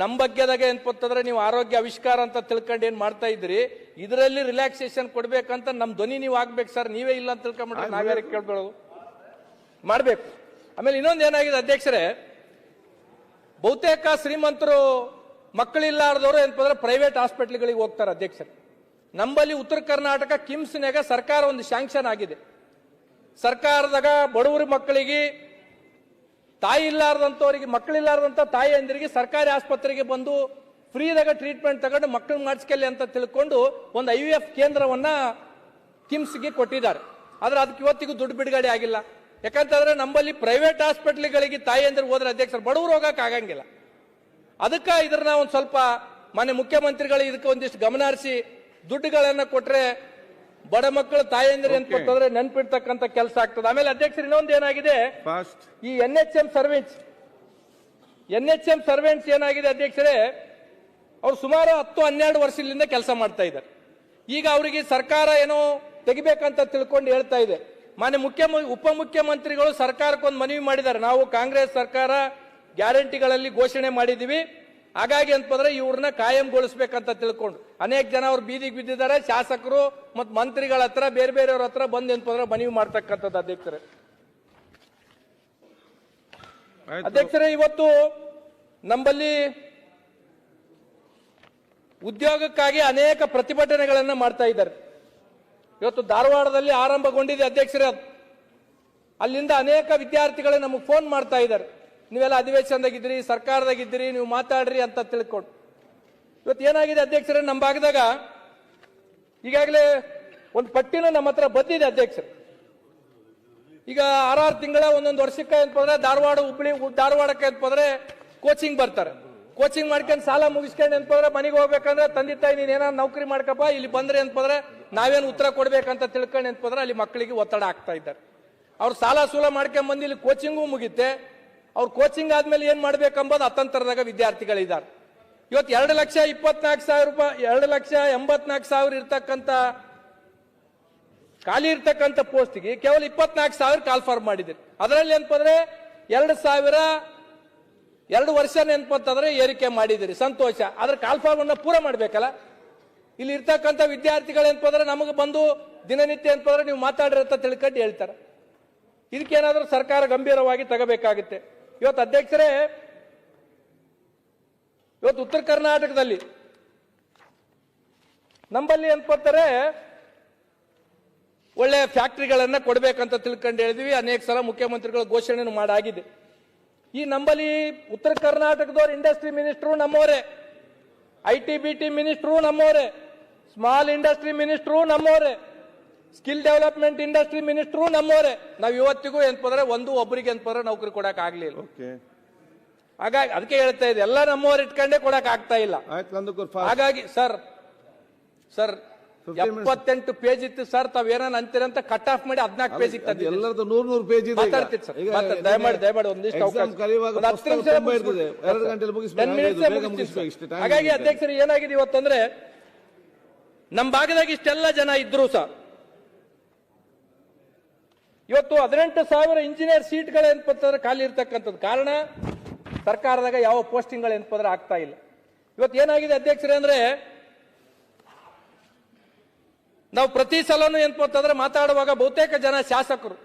ನಮ್ಮ ಬಗ್ಗೆದಾಗ ಏನ್ಪತ್ತಂದ್ರೆ ನೀವು ಆರೋಗ್ಯ ಆವಿಷ್ಕಾರ ಅಂತ ತಿಳ್ಕೊಂಡು ಏನ್ ಮಾಡ್ತಾ ಇದ್ರಿ, ಇದರಲ್ಲಿ ರಿಲ್ಯಾಕ್ಸೇಷನ್ ಕೊಡ್ಬೇಕಂತ ನಮ್ ಧ್ವನಿ ನೀವು ಆಗ್ಬೇಕು ಸರ್. ನೀವೇ ಇಲ್ಲ ಅಂತ ತಿಳ್ಕೊಂಡ್ಬಿಟ್ರೆ ನಾವ್ಯಾರ ಕೇಳ್ಕೊಳ್ಳೋದು ಮಾಡ್ಬೇಕು. ಆಮೇಲೆ ಇನ್ನೊಂದು ಏನಾಗಿದೆ ಅಧ್ಯಕ್ಷರೇ, ಬಹುತೇಕ ಶ್ರೀಮಂತರು ಮಕ್ಕಳಿಲ್ಲಾರ್ದವರು ಏನಂದ್ರೆ ಪ್ರೈವೇಟ್ ಹಾಸ್ಪಿಟಲ್ಗಳಿಗೆ ಹೋಗ್ತಾರೆ ಅಧ್ಯಕ್ಷರೇ. ನಮ್ಮಲ್ಲಿ ಉತ್ತರ ಕರ್ನಾಟಕ ಕಿಮ್ಸ್ನಾಗ ಸರ್ಕಾರ ಒಂದು ಶಾಂಕ್ಷನ್ ಆಗಿದೆ. ಸರ್ಕಾರದಾಗ ಬಡವರ ಮಕ್ಕಳಿಗೆ, ತಾಯಿ ಇಲ್ಲಾರ್ದಂತವರಿಗೆ, ಮಕ್ಕಳಿಲ್ಲಾರ್ದಂತ ತಾಯಿ ಅಂದಿರಿಗೆ ಸರ್ಕಾರಿ ಆಸ್ಪತ್ರೆಗೆ ಬಂದು ಫ್ರೀದಾಗ ಟ್ರೀಟ್ಮೆಂಟ್ ತಗೊಂಡು ಮಕ್ಕಳು ಮಾಡಿಸ್ಕೊಳ್ಳಿ ಅಂತ ತಿಳ್ಕೊಂಡು ಒಂದು IVF ಕೇಂದ್ರವನ್ನ ಕಿಮ್ಸ್ಗೆ ಕೊಟ್ಟಿದ್ದಾರೆ. ಆದ್ರೆ ಅದಕ್ಕೆ ಇವತ್ತಿಗೂ ದುಡ್ಡು ಬಿಡುಗಡೆ ಆಗಿಲ್ಲ. ಯಾಕಂತಂದ್ರೆ ನಮ್ಮಲ್ಲಿ ಪ್ರೈವೇಟ್ ಹಾಸ್ಪಿಟಲ್ಗಳಿಗೆ ತಾಯಿ ಅಂದ್ರೆ ಹೋದ್ರೆ ಅಧ್ಯಕ್ಷರು ಬಡವರು ಹೋಗಕ್ ಆಗಂಗಿಲ್ಲ. ಅದಕ್ಕೆ ಇದನ್ನ ಒಂದು ಸ್ವಲ್ಪ ಮಾನ್ಯ ಮುಖ್ಯಮಂತ್ರಿಗಳು ಇದಕ್ಕೆ ಒಂದಿಷ್ಟು ಗಮನ ಹರಿಸಿ ದುಡ್ಡುಗಳನ್ನ ಕೊಟ್ರೆ ಬಡ ಮಕ್ಕಳು ತಾಯಂದ್ರೆ ಅಂತಂದ್ರೆ ನೆನ್ಪಿಡ್ತಕ್ಕಂಥ ಕೆಲಸ ಆಗ್ತದೆ. ಆಮೇಲೆ ಅಧ್ಯಕ್ಷರು ಇನ್ನೊಂದು ಏನಾಗಿದೆ, ಈ NHM ಸರ್ವೆಂಟ್ಸ್ ಏನಾಗಿದೆ ಅಧ್ಯಕ್ಷರೇ, ಅವ್ರು ಸುಮಾರು 10-12 ವರ್ಷದಿಂದ ಕೆಲಸ ಮಾಡ್ತಾ ಇದ್ದಾರೆ. ಈಗ ಅವರಿಗೆ ಸರ್ಕಾರ ಏನೋ ತೆಗಿಬೇಕಂತ ತಿಳ್ಕೊಂಡು ಹೇಳ್ತಾ ಇದೆ. ಮಾನ್ಯ ಉಪಮುಖ್ಯಮಂತ್ರಿಗಳು ಸರ್ಕಾರಕ್ಕೊಂದು ಮನವಿ ಮಾಡಿದ್ದಾರೆ. ನಾವು ಕಾಂಗ್ರೆಸ್ ಸರ್ಕಾರ ಗ್ಯಾರಂಟಿಗಳಲ್ಲಿ ಘೋಷಣೆ ಮಾಡಿದೀವಿ, ಹಾಗಾಗಿ ಅಂತಂದ್ರೆ ಇವ್ರನ್ನ ಕಾಯಂಗೊಳಿಸ್ಬೇಕಂತ ತಿಳ್ಕೊಂಡು ಅನೇಕ ಜನ ಅವ್ರು ಬೀದಿಗೆ ಬಿದ್ದಿದ್ದಾರೆ. ಶಾಸಕರು ಮತ್ತು ಮಂತ್ರಿಗಳ ಹತ್ರ, ಬೇರೆ ಬೇರೆಯವ್ರ ಹತ್ರ ಬಂದು ಅಂತಂದ್ರೆ ಮನವಿ ಮಾಡ್ತಕ್ಕಂಥದ್ದು ಅಧ್ಯಕ್ಷರೇ. ಇವತ್ತು ನಮ್ಮಲ್ಲಿ ಉದ್ಯೋಗಕ್ಕಾಗಿ ಅನೇಕ ಪ್ರತಿಭಟನೆಗಳನ್ನ ಮಾಡ್ತಾ ಇದ್ದಾರೆ. ಇವತ್ತು ಧಾರವಾಡದಲ್ಲಿ ಆರಂಭಗೊಂಡಿದೆ ಅಧ್ಯಕ್ಷರೇ. ಅಲ್ಲಿಂದ ಅನೇಕ ವಿದ್ಯಾರ್ಥಿಗಳು ನಮಗೆ ಫೋನ್ ಮಾಡ್ತಾ ಇದ್ದಾರೆ, ನೀವೆಲ್ಲ ಅಧಿವೇಶನದಾಗಿದ್ರಿ, ಸರ್ಕಾರದಾಗಿದ್ದೀರಿ, ನೀವು ಮಾತಾಡ್ರಿ ಅಂತ ತಿಳ್ಕೊಂಡು. ಇವತ್ತು ಏನಾಗಿದೆ ಅಧ್ಯಕ್ಷರೇ, ನಮ್ಮ ಭಾಗದಾಗ ಈಗಾಗಲೇ ಒಂದು ಪಟ್ಟಿನ ನಮ್ಮ ಹತ್ರ ಬಂದಿದೆ ಅಧ್ಯಕ್ಷರು. ಈಗ 6 ತಿಂಗಳ ಒಂದೊಂದು ವರ್ಷಕ್ಕೆ ಅಂತಂದ್ರೆ ಧಾರವಾಡಕ್ಕೆ ಅಂತಂದ್ರೆ ಕೋಚಿಂಗ್ ಬರ್ತಾರೆ. ಕೋಚಿಂಗ್ ಮಾಡ್ಕೊಂಡು ಸಾಲ ಮುಗಿಸ್ಕೊಂಡು ಅಂತಂದ್ರೆ ಮನೆಗೆ ಹೋಗ್ಬೇಕಂದ್ರೆ ತಂದೆ ತಾಯಿ ನೀನ್ ಏನಾದ್ರು ನೌಕರಿ ಮಾಡ್ಕಪ್ಪ, ಇಲ್ಲಿ ಬಂದ್ರೆ ಅಂತಂದ್ರೆ ನಾವೇನು ಉತ್ತರ ಕೊಡ್ಬೇಕಂತ ತಿಳ್ಕೊಂಡು ಅಂತಂದ್ರೆ ಅಲ್ಲಿ ಮಕ್ಕಳಿಗೆ ಒತ್ತಡ ಆಗ್ತಾ ಇದ್ದಾರೆ. ಅವ್ರು ಸಾಲ ಸೂಲ ಮಾಡ್ಕೊಂಡ್ ಬಂದು ಇಲ್ಲಿ ಕೋಚಿಂಗು ಮುಗಿತೆ. ಅವ್ರು ಕೋಚಿಂಗ್ ಆದ್ಮೇಲೆ ಏನ್ ಮಾಡ್ಬೇಕಂಬುದು ಅತಂತ್ರದಾಗ ವಿದ್ಯಾರ್ಥಿಗಳಿದ್ದಾರೆ. ಇವತ್ತು 2,24,000 ರೂಪಾಯಿ, 2,84,000 ಇರ್ತಕ್ಕಂಥ ಖಾಲಿ ಇರ್ತಕ್ಕಂಥ ಪೋಸ್ಟ್ಗೆ ಕೇವಲ 24,000 ಕಾಲ್ಫಾರ್ಮ್ ಮಾಡಿದ್ರು. ಅದರಲ್ಲಿ ಏನಪ್ಪಂದ್ರೆ 2 ವರ್ಷ ನೆನಪಂತಂದ್ರೆ ಏರಿಕೆ ಮಾಡಿದಿರಿ, ಸಂತೋಷ. ಆದ್ರೆ ಕಾಲ್ಫಾರ್ಮ್ ಅನ್ನ ಪೂರ ಮಾಡ್ಬೇಕಲ್ಲ. ಇಲ್ಲಿ ಇರ್ತಕ್ಕಂಥ ವಿದ್ಯಾರ್ಥಿಗಳು ಏನಪ್ಪಂದ್ರೆ ನಮಗೆ ಬಂದು ದಿನನಿತ್ಯ ಏನಪ್ಪಂದ್ರೆ ನೀವು ಮಾತಾಡ್ರಿ ಅಂತ ತಿಳ್ಕೊಂಡು ಹೇಳ್ತಾರೆ. ಇದಕ್ಕೇನಾದ್ರೂ ಸರ್ಕಾರ ಗಂಭೀರವಾಗಿ ತಗೋಬೇಕಾಗುತ್ತೆ. ಇವತ್ತು ಅಧ್ಯಕ್ಷರೇ, ಇವತ್ತು ಉತ್ತರ ಕರ್ನಾಟಕದಲ್ಲಿ ನಮ್ಮಲ್ಲಿ ಅನ್ಕೋತಾರೆ ಒಳ್ಳೆ ಫ್ಯಾಕ್ಟರಿಗಳನ್ನ ಕೊಡ್ಬೇಕಂತ ತಿಳ್ಕೊಂಡು ಹೇಳಿದ್ವಿ. ಅನೇಕ ಸಲ ಮುಖ್ಯಮಂತ್ರಿಗಳು ಘೋಷಣೆ ಮಾಡಾಗಿದೆ. ಈ ನಮ್ಮಲ್ಲಿ ಉತ್ತರ ಕರ್ನಾಟಕದವ್ರು ಇಂಡಸ್ಟ್ರಿ ಮಿನಿಸ್ಟ್ರು ನಮ್ಮವರೇ, IT-BT ಮಿನಿಸ್ಟ್ರು ನಮ್ಮವರೇ, ಸ್ಮಾಲ್ ಇಂಡಸ್ಟ್ರಿ ಮಿನಿಸ್ಟ್ರು ನಮ್ಮವರೇ, ಸ್ಕಿಲ್ ಡೆವಲಪ್ಮೆಂಟ್ ಇಂಡಸ್ಟ್ರಿ ಮಿನಿಸ್ಟ್ರು ನಮ್ಮವರೇ. ನಾವ್ ಇವತ್ತಿಗೂ ಏನಪ್ಪಂದ್ರೆ ಒಬ್ಬರಿಗೆ ಏನಪ್ಪಂದ್ರೆ ನೌಕರಿ ಕೊಡಕ್ ಆಗ್ಲಿಲ್ಲ. ಹಾಗಾಗಿ ಅದಕ್ಕೆ ಹೇಳ್ತಾ ಇದೆ, ಎಲ್ಲ ನಮ್ಮವ್ರು ಇಟ್ಕೊಂಡೇ ಕೊಡಕ್ ಆಗ್ತಾ ಇಲ್ಲ. ಹಾಗಾಗಿ ಸರ್ 78 ಪೇಜ್ ಇತ್ತು ಸರ್, ತಾವ್ ಏನಾನ ಅಂತೀರಂತ ಕಟ್ ಆಫ್ ಮಾಡಿ 14 ಪೇಜ್ ಇತ್ತು. ಎಲ್ಲರದ್ದು 100 ಪೇಜ್ ಇದೆ. ದಯಮಾಡಿ ಒಂದಿಷ್ಟು ಹಾಗಾಗಿ ಅಧ್ಯಕ್ಷರು ಏನಾಗಿದೆ ಇವತ್ತಂದ್ರೆ, ನಮ್ಮ ಭಾಗದಾಗ ಇಷ್ಟೆಲ್ಲ ಜನ ಇದ್ರು ಸರ್, ಇವತ್ತು 18,000 ಇಂಜಿನಿಯರ್ ಸೀಟ್ಗಳು ಏನಪ್ಪಂದ್ರೆ ಖಾಲಿ ಇರ್ತಕ್ಕಂಥದ್ದು. ಕಾರಣ ಸರ್ಕಾರದಾಗ ಯಾವ ಪೋಸ್ಟಿಂಗ್ಗಳು ಏನಪ್ಪಂದ್ರೆ ಆಗ್ತಾ ಇಲ್ಲ. ಇವತ್ತು ಏನಾಗಿದೆ ಅಧ್ಯಕ್ಷರೇ ಅಂದ್ರೆ, ನಾವು ಪ್ರತಿ ಸಲನು ಏನಪ್ಪಂತಂದ್ರೆ ಮಾತಾಡುವಾಗ ಬಹುತೇಕ ಜನ ಶಾಸಕರು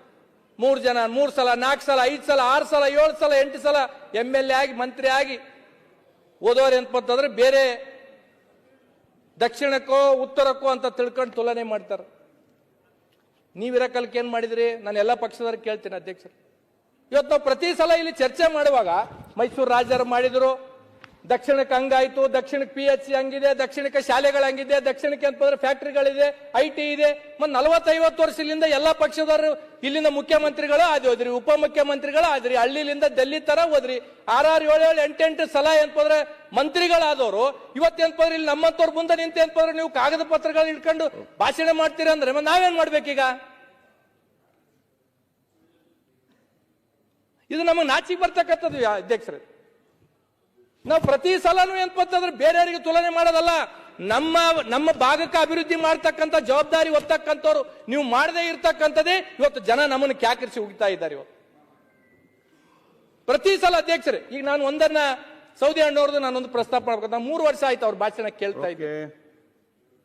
3 ಜನ, 3 ಸಲ, 4 ಸಲ, 5 ಸಲ, 6 ಸಲ, 7 ಸಲ, 8 ಸಲ MLA ಆಗಿ, ಮಂತ್ರಿ ಆಗಿ ಓದೋರು ಏನಪ್ಪಂತಂದ್ರೆ ಬೇರೆ ದಕ್ಷಿಣಕ್ಕೋ ಉತ್ತರಕ್ಕೋ ಅಂತ ತಿಳ್ಕೊಂಡು ತುಲನೆ ಮಾಡ್ತಾರೆ. ನೀವಿರಕಲ್ಕೆ ಏನ್ ಮಾಡಿದ್ರಿ? ನಾನು ಎಲ್ಲ ಪಕ್ಷದವ್ರಿಗೆ ಕೇಳ್ತೀನಿ ಅಧ್ಯಕ್ಷರು. ಇವತ್ತು ನಾವು ಪ್ರತಿ ಸಲ ಇಲ್ಲಿ ಚರ್ಚೆ ಮಾಡುವಾಗ ಮೈಸೂರು ರಾಜರು ಮಾಡಿದ್ರು, ದಕ್ಷಿಣಕ್ಕೆ ಹಂಗಾಯ್ತು, ದಕ್ಷಿಣಕ್ಕೆ PHC ಹಂಗಿದೆ, ದಕ್ಷಿಣಕ್ಕೆ ಶಾಲೆಗಳು ಹಂಗಿದೆ, ದಕ್ಷಿಣಕ್ಕೆ ಅಂತಂದ್ರೆ ಫ್ಯಾಕ್ಟರಿಗಳಿದೆ, IT ಇದೆ. ಮತ್ತೆ 40-50 ವರ್ಷದಿಂದ ಎಲ್ಲ ಪಕ್ಷದವರು ಇಲ್ಲಿಂದ ಮುಖ್ಯಮಂತ್ರಿಗಳು ಆದ್ರಿ, ಉಪಮುಖ್ಯಮಂತ್ರಿಗಳು ಆದ್ರಿ, ಹಳ್ಳಿಲಿಂದ ಡೆಲ್ಲಿ ತರ ಹೋದ್ರಿ, 6, 7, 8 ಸಲ ಏನಪ್ಪಂದ್ರೆ ಮಂತ್ರಿಗಳಾದವರು ಇವತ್ತೇನಪ್ಪ ಇಲ್ಲಿ ನಮ್ಮಂತವ್ರ ಮುಂದೆ ನಿಂತ ಏನಪ್ಪ ನೀವು ಕಾಗದ ಪತ್ರಗಳು ಇಟ್ಕೊಂಡು ಭಾಷಣ ಮಾಡ್ತೀರಾ ಅಂದ್ರೆ ನಾವೇನ್ ಮಾಡ್ಬೇಕೀಗ? ಇದು ನಮಗೆ ನಾಚಿಗೆ ಬರ್ತಕ್ಕಂಥದ್ದು ಅಧ್ಯಕ್ಷರೇ. ನಾವು ಪ್ರತಿ ಸಲನೂ ಏನಪ್ಪಂತಂದ್ರೆ ಬೇರೆಯವರಿಗೆ ತುಲನೆ ಮಾಡೋದಲ್ಲ, ನಮ್ಮ ಭಾಗಕ್ಕೆ ಅಭಿವೃದ್ಧಿ ಮಾಡ್ತಕ್ಕಂಥ ಜವಾಬ್ದಾರಿ ಹೊತ್ತಕ್ಕಂಥವ್ರು ನೀವು ಮಾಡದೇ ಇರ್ತಕ್ಕಂಥದ್ದೇ ಇವತ್ತು ಜನ ನಮ್ಮನ್ನು ಕ್ಯಾಕರಿಸಿ ಹೋಗ್ತಾ ಇದ್ದಾರೆ. ಇವತ್ತು ಪ್ರತಿ ಸಲ ಅಧ್ಯಕ್ಷರೇ, ಈಗ ನಾನು ಒಂದನ್ನ ಸೌದಿ ಹಣ್ಣವ್ರದ್ದು ನಾನೊಂದು ಪ್ರಸ್ತಾಪ ಮಾಡ್ಬೇಕು. 3 ವರ್ಷ ಆಯ್ತು ಅವ್ರ ಭಾಷಣ ಕೇಳ್ತಾ ಇದ್ದೆ.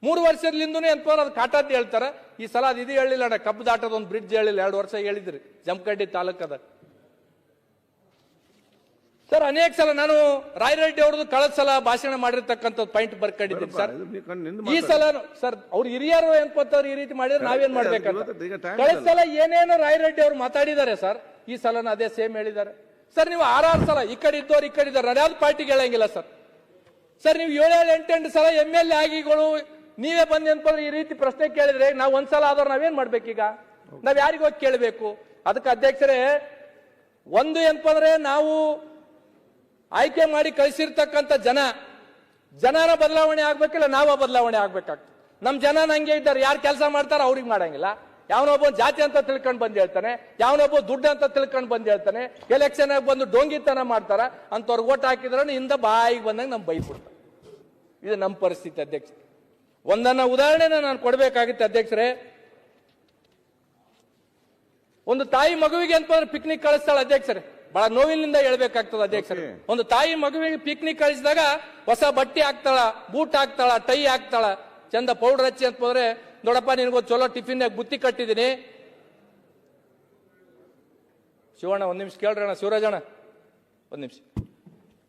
3 ವರ್ಷದಿಂದನೇ ಏನಪ್ಪ ಅದು ಕಾಟಾದ್ ಹೇಳ್ತಾರ. ಈ ಸಲ ಅದು ಇದು ಹೇಳಿಲ್ಲ ಅಣ್ಣ, ಕಬ್ಬು ದಾಟದ ಒಂದು ಬ್ರಿಡ್ಜ್ ಹೇಳಿಲ್ಲ, 2 ವರ್ಷ ಹೇಳಿದ್ರಿ ಜಮಖಂಡಿ ತಾಲೂಕದ. ಸರ್ ಅನೇಕ ಸಲ ನಾನು ರಾಯರೆಡ್ಡಿ ಅವ್ರದ್ದು ಕಳೆದ ಸಲ ಭಾಷಣ ಮಾಡಿರ್ತಕ್ಕಂಥ ಪಾಯಿಂಟ್ ಬರ್ಕೊಂಡಿದ್ದೀನಿ ಸರ್. ಈ ಸಲ ಸರ್ ಅವ್ರು ಹಿರಿಯರು ಏನ್ಪತ್ತವ್ರು ಈ ರೀತಿ ಮಾಡಿದ್ರೆ ನಾವೇನ್ ಮಾಡ್ಬೇಕಂತ. ಕಳೆದ ಸಲ ಏನೇನೋ ರಾಯರೆಡ್ಡಿ ಅವ್ರು ಮಾತಾಡಿದ್ದಾರೆ ಸರ್, ಈ ಸಲ ಅದೇ ಸೇಮ್ ಹೇಳಿದ್ದಾರೆ ಸರ್. ನೀವು 6 ಸಲ ಈ ಕಡೆ ಇದ್ದವ್ರು ಈ ಕಡೆ ಇದ್ದಾರೆ, ಯಾವ್ದು ಪಾರ್ಟಿಗೆ ಹೇಳಂಗಿಲ್ಲ ಸರ್. ಸರ್ ನೀವು 7-8 ಸಲ MLA ಆಗಿಗಳು ನೀವೇ ಬಂದು ಏನಪ್ಪಂದ್ರೆ ಈ ರೀತಿ ಪ್ರಶ್ನೆ ಕೇಳಿದ್ರೆ ನಾವು ಒಂದ್ಸಲ ಆದವ್ರು ನಾವೇನ್ ಮಾಡ್ಬೇಕೀಗ? ನಾವ್ ಯಾರಿಗ ಹೋಗಿ ಕೇಳಬೇಕು? ಅದಕ್ಕೆ ಅಧ್ಯಕ್ಷರೇ, ಒಂದು ಏನಪ್ಪಂದ್ರೆ ನಾವು ಆಯ್ಕೆ ಮಾಡಿ ಕಳಿಸಿರ್ತಕ್ಕಂಥ ಜನರ ಬದಲಾವಣೆ ಆಗ್ಬೇಕಿಲ್ಲ, ನಾವ ಬದಲಾವಣೆ ಆಗ್ಬೇಕಾಗ್ತದೆ. ನಮ್ ಜನ ಹಂಗೆ ಇದ್ದಾರೆ, ಯಾರು ಕೆಲಸ ಮಾಡ್ತಾರ ಅವ್ರಿಗೆ ಮಾಡಂಗಿಲ್ಲ. ಯಾವನೊಬ್ಬ ಜಾತಿ ಅಂತ ತಿಳ್ಕೊಂಡು ಬಂದ್ ಹೇಳ್ತಾನೆ, ಯಾವನೊಬ್ಬ ದುಡ್ಡು ಅಂತ ತಿಳ್ಕೊಂಡು ಬಂದ್ ಹೇಳ್ತಾನೆ, ಎಲೆಕ್ಷನ್ ಬಂದು ಡೋಂಗಿತನ ಮಾಡ್ತಾರ, ಅಂತವ್ರಿಗೆ ಓಟ್ ಹಾಕಿದ್ರೆ ಇಂದ ಬಾಯಿಗೆ ಬಂದಂಗ ನಮ್ ಬೈಬಿಡ್ತಾರೆ. ಇದು ನಮ್ಮ ಪರಿಸ್ಥಿತಿ ಅಧ್ಯಕ್ಷ. ಒಂದನ್ನ ಉದಾಹರಣೆನ ನಾನು ಕೊಡ್ಬೇಕಾಗಿತ್ತು ಅಧ್ಯಕ್ಷರೇ. ಒಂದು ತಾಯಿ ಮಗುವಿಗೆ ಅಂತಂದ್ರೆ ಪಿಕ್ನಿಕ್ ಕಳಿಸ್ತಾಳ ಅಧ್ಯಕ್ಷರೇ, ಬಹಳ ನೋವಿನಿಂದ ಹೇಳ್ಬೇಕಾಗ್ತದೆ ಅಧ್ಯಕ್ಷರೇ. ಒಂದು ತಾಯಿ ಮಗುವಿಗೆ ಪಿಕ್ನಿಕ್ ಕಳಿಸಿದಾಗ ಹೊಸ ಬಟ್ಟೆ ಹಾಕ್ತಾಳ, ಬೂಟ್ ಹಾಕ್ತಾಳ, ಟೈ ಹಾಕ್ತಾಳ, ಚಂದ ಪೌಡರ್ ಹಚ್ಚಿ ಅಂತಂದ್ರೆ ನೋಡಪ್ಪ ನಿನಗೊಂದು ಚಲೋ ಟಿಫಿನ್ ಬುತ್ತಿ ಕಟ್ಟಿದ್ದೀನಿ. ಶಿವಣ್ಣ ಒಂದ್ ನಿಮಿಷ ಕೇಳ್ರಣ್ಣ, ಶಿವರಾಜಣ್ಣ ಒಂದ್ ನಿಮಿಷ.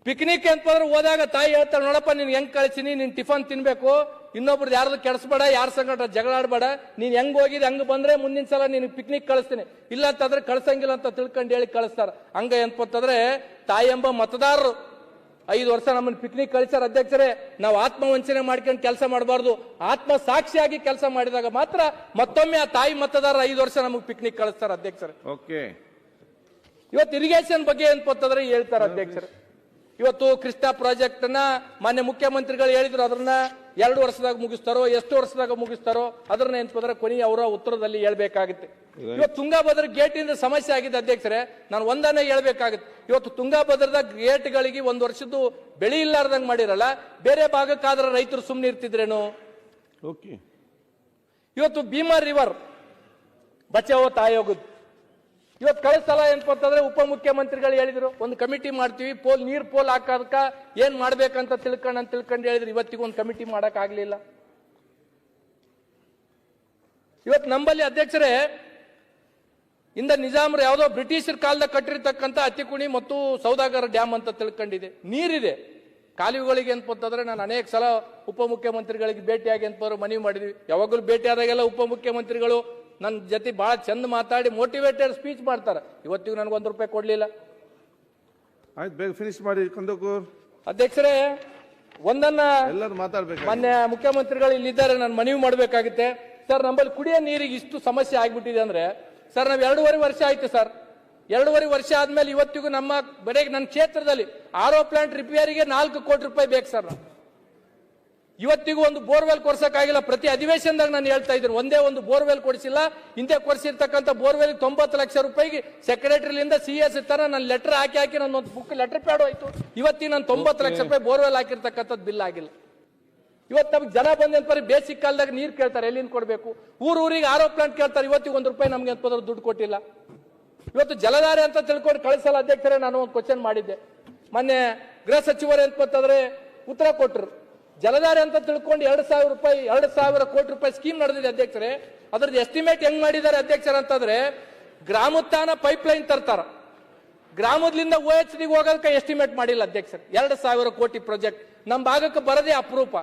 ಪಿಕ್ನಿಕ್ ಅಂತಂದ್ರೆ ಹೋದಾಗ ತಾಯಿ ಹೇಳ್ತಾಳೆ, ನೋಡಪ್ಪ ನೀನ್ ಹೆಂಗ್ ಕಳಿಸಿನಿ, ನೀನ್ ಟಿಫನ್ ತಿನ್ಬೇಕು, ಇನ್ನೊಬ್ರದ್ದು ಯಾರ್ದು ಕೆಡಿಸ್ಬೇಡ, ಯಾರ ಸಂಗಟ ಜಗಳಾಡ್ಬೇಡ, ನೀನ್ ಹೆಂಗ್ ಹೋಗಿದ್ ಹಂಗ ಬಂದ್ರೆ ಮುಂದಿನ ಸಲ ನೀನ್ ಪಿಕ್ನಿಕ್ ಕಳಿಸ್ತೀನಿ, ಇಲ್ಲ ಅಂತಂದ್ರೆ ಕಳ್ಸಂಗಿಲ್ಲ ಅಂತ ತಿಳ್ಕೊಂಡು ಹೇಳಿ ಕಳಿಸ್ತಾರ. ಹಂಗ ಏನಪ್ಪಂತಂದ್ರೆ ತಾಯಿ ಎಂಬ ಮತದಾರರು 5 ವರ್ಷ ನಮ್ಮನ್ನ ಪಿಕ್ನಿಕ್ ಕಳಿಸ್ತಾರ ಅಧ್ಯಕ್ಷರೇ. ನಾವು ಆತ್ಮವಂಚನೆ ಮಾಡ್ಕೊಂಡು ಕೆಲಸ ಮಾಡಬಾರ್ದು, ಆತ್ಮ ಸಾಕ್ಷಿಯಾಗಿ ಕೆಲಸ ಮಾಡಿದಾಗ ಮಾತ್ರ ಮತ್ತೊಮ್ಮೆ ಆ ತಾಯಿ ಮತದಾರ 5 ವರ್ಷ ನಮಗೆ ಪಿಕ್ನಿಕ್ ಕಳಿಸ್ತಾರ ಅಧ್ಯಕ್ಷರೇ. ಇವತ್ತು ಇರಿಗೇಷನ್ ಬಗ್ಗೆ ಏನಪ್ಪಂತಂದ್ರೆ ಹೇಳ್ತಾರ ಅಧ್ಯಕ್ಷರೇ. ಇವತ್ತು ಕ್ರಿಸ್ಟಾ ಪ್ರಾಜೆಕ್ಟ್ ನ ಮಾನ್ಯ ಮುಖ್ಯಮಂತ್ರಿಗಳು ಹೇಳಿದ್ರು, ಅದನ್ನ 2 ವರ್ಷದಾಗ ಮುಗಿಸ್ತಾರೋ ಎಷ್ಟು ವರ್ಷದಾಗ ಮುಗಿಸ್ತಾರೋ ಅದನ್ನ ಏನಂತಂದ್ರೆ ಕೊನೆಯ ಅವರ ಉತ್ತರದಲ್ಲಿ ಹೇಳ್ಬೇಕಾಗುತ್ತೆ. ಇವತ್ತು ತುಂಗಾಭದ್ರಾ ಗೇಟ್ ಇಂದ ಸಮಸ್ಯೆ ಆಗಿದೆ ಅಧ್ಯಕ್ಷರೇ. ನಾನು ಒಂದನ್ನೇ ಹೇಳ್ಬೇಕಾಗುತ್ತೆ, ಇವತ್ತು ತುಂಗಾಭದ್ರದ ಗೇಟ್ಗಳಿಗೆ 1 ವರ್ಷದ್ದು ಬೆಳೆ ಇಲ್ಲಾರ್ದಂಗ್ ಮಾಡಿರಲ್ಲ, ಬೇರೆ ಭಾಗಕ್ಕಾದ್ರೆ ರೈತರು ಸುಮ್ಮನೆ ಇರ್ತಿದ್ರೇನು? ಇವತ್ತು ಭೀಮಾ ರಿವರ್ ಬಚಾವೋ ಆಯೋಗದ ಇವತ್ತು ಕಳೆದ ಸಲ ಏನಪ್ಪಂತಂದ್ರೆ ಉಪಮುಖ್ಯಮಂತ್ರಿಗಳು ಹೇಳಿದ್ರು, ಒಂದು ಕಮಿಟಿ ಮಾಡ್ತೀವಿ, ನೀರ್ ಪೋಲ್ ಹಾಕೋದಕ್ಕ ಏನ್ ಮಾಡ್ಬೇಕಂತ ತಿಳ್ಕೊಂಡು ಹೇಳಿದ್ರು. ಇವತ್ತಿಗೂ ಒಂದು ಕಮಿಟಿ ಮಾಡಕ್ ಆಗ್ಲಿಲ್ಲ. ಇವತ್ತು ನಂಬಲ್ಲಿ ಅಧ್ಯಕ್ಷರೇ ನಿಜಾಮರು ಯಾವುದೋ ಬ್ರಿಟಿಷರ್ ಕಾಲದಾಗ ಕಟ್ಟಿರ್ತಕ್ಕಂಥ ಅತ್ತಿಕುಣಿ ಮತ್ತು ಸೌದಾಗರ ಡ್ಯಾಮ್ ಅಂತ ತಿಳ್ಕೊಂಡಿದೆ. ನೀರಿದೆ ಕಾಲುವೆಗಳಿಗೆ ಅಂತಂದ್ರೆ ನಾನು ಅನೇಕ ಸಲ ಉಪಮುಖ್ಯಮಂತ್ರಿಗಳಿಗೆ ಭೇಟಿಯಾಗಿ ಅಂತವ್ರು ಮನವಿ ಮಾಡಿದ್ವಿ. ಯಾವಾಗಲೂ ಭೇಟಿ ಆದಾಗೆಲ್ಲ ಉಪಮುಖ್ಯಮಂತ್ರಿಗಳು ನನ್ನ ಜೊತೆ ಬಹಳ ಚಂದ ಮಾತಾಡಿ ಮೋಟಿವೇಟೆಡ್ ಸ್ಪೀಚ್ ಮಾಡ್ತಾರೆ. ಇವತ್ತಿಗೂ ನನಗೆ ₹1 ಕೊಡ್ಲಿಲ್ಲ. ಆಯ್ತು, ಬೇಗ ಫಿನಿಶ್ ಮಾಡಿ ಕಂದಕೂರ್. ಅಧ್ಯಕ್ಷರೇ, ಒಂದನ್ನ ಎಲ್ಲರೂ ಮಾತಾಡ್ಬೇಕು. ಮಾನ್ಯ ಮುಖ್ಯಮಂತ್ರಿಗಳು ಇಲ್ಲಿದ್ದಾರೆ, ನಾನು ಮನವಿ ಮಾಡಬೇಕಾಗುತ್ತೆ. ಸರ್, ನಮ್ಮಲ್ಲಿ ಕುಡಿಯೋ ನೀರಿಗೆ ಇಷ್ಟು ಸಮಸ್ಯೆ ಆಗ್ಬಿಟ್ಟಿದೆ ಅಂದ್ರೆ ಸರ್, ನಾವು 2.5 ವರ್ಷ ಆಯ್ತು ಸರ್. 2.5 ವರ್ಷ ಆದ್ಮೇಲೆ ಇವತ್ತಿಗೂ ನಮ್ಮ ಬರೀ ನನ್ನ ಕ್ಷೇತ್ರದಲ್ಲಿ RO ಪ್ಲಾಂಟ್ ರಿಪೇರಿಗೆ ₹4 ಕೋಟಿ ಬೇಕು ಸರ್. ಇವತ್ತಿಗೂ ಒಂದು ಬೋರ್ವೆಲ್ ಕೊಡ್ಸಕ್ಕಾಗಿಲ್ಲ. ಪ್ರತಿ ಅಧಿವೇಶನದಾಗ ನಾನು ಹೇಳ್ತಾ ಇದ್ದೀನಿ, ಒಂದೇ ಒಂದು ಬೋರ್ವೆಲ್ ಕೊಡಿಸಿಲ್ಲ. ಹಿಂದೆ ಕೊಡಿಸಿರ್ತಕ್ಕಂಥ ಬೋರ್ವೆಲ್ ₹90 ಲಕ್ಷ ಸೆಕ್ರೆಟರಿಲಿಂದ CS ತರ ನಾನು ಲೆಟರ್ ಹಾಕಿ ನನ್ನ ಒಂದು ಬುಕ್ ಲೆಟರ್ ಪ್ಯಾಡ್ ಹೋಯ್ತು. ಇವತ್ತಿಗೆ ನಾನು ₹90 ಲಕ್ಷ ಬೋರ್ವೆಲ್ ಹಾಕಿರ್ತಕ್ಕಂಥದ್ದು ಬಿಲ್ ಆಗಿಲ್ಲ. ಇವತ್ತು ನಮ್ಗೆ ಜನ ಬಂದ ಬೇಸಿಕ್ ಕಾಲದಾಗ ನೀರು ಕೇಳ್ತಾರೆ, ಎಲ್ಲಿಂದ ಕೊಡಬೇಕು? ಊರಿಗೆ RO ಪ್ಲಾಂಟ್ ಕೇಳ್ತಾರೆ, ಇವತ್ತಿಗೆ ₹1 ನಮ್ಗೆ ಅಂತ ದುಡ್ಡು ಕೊಟ್ಟಿಲ್ಲ. ಇವತ್ತು ಜಲಧಾರೆ ಅಂತ ತಿಳ್ಕೊಂಡು ಕಳಿಸಲ್ಲ ಅಧ್ಯಕ್ಷರೇ. ನಾನು ಒಂದು ಕ್ವಶನ್ ಮಾಡಿದ್ದೆ, ಮೊನ್ನೆ ಗೃಹ ಸಚಿವರು ಅಂತಂದ್ರೆ ಉತ್ತರ ಕೊಟ್ಟರು. ಜಲಧಾರೆ ಅಂತ ತಿಳ್ಕೊಂಡು ₹2,000 ಕೋಟಿ ಸ್ಕೀಮ್ ನಡೆದಿದೆ ಅಧ್ಯಕ್ಷರೇ. ಅದ್ರದ್ದು ಎಸ್ಟಿಮೇಟ್ ಹೆಂಗ್ ಮಾಡಿದ್ದಾರೆ ಅಧ್ಯಕ್ಷರ ಅಂತಂದ್ರೆ, ಗ್ರಾಮೋತ್ಥಾನ ಪೈಪ್ ಲೈನ್ ತರ್ತಾರ, ಗ್ರಾಮದಿಂದ OHD ಹೋಗೋದಕ್ಕೆ ಎಸ್ಟಿಮೇಟ್ ಮಾಡಿಲ್ಲ ಅಧ್ಯಕ್ಷರೇ. ₹2,000 ಕೋಟಿ ಪ್ರಾಜೆಕ್ಟ್ ನಮ್ಮ ಭಾಗಕ್ಕೆ ಬರದೇ ಅಪರೂಪ.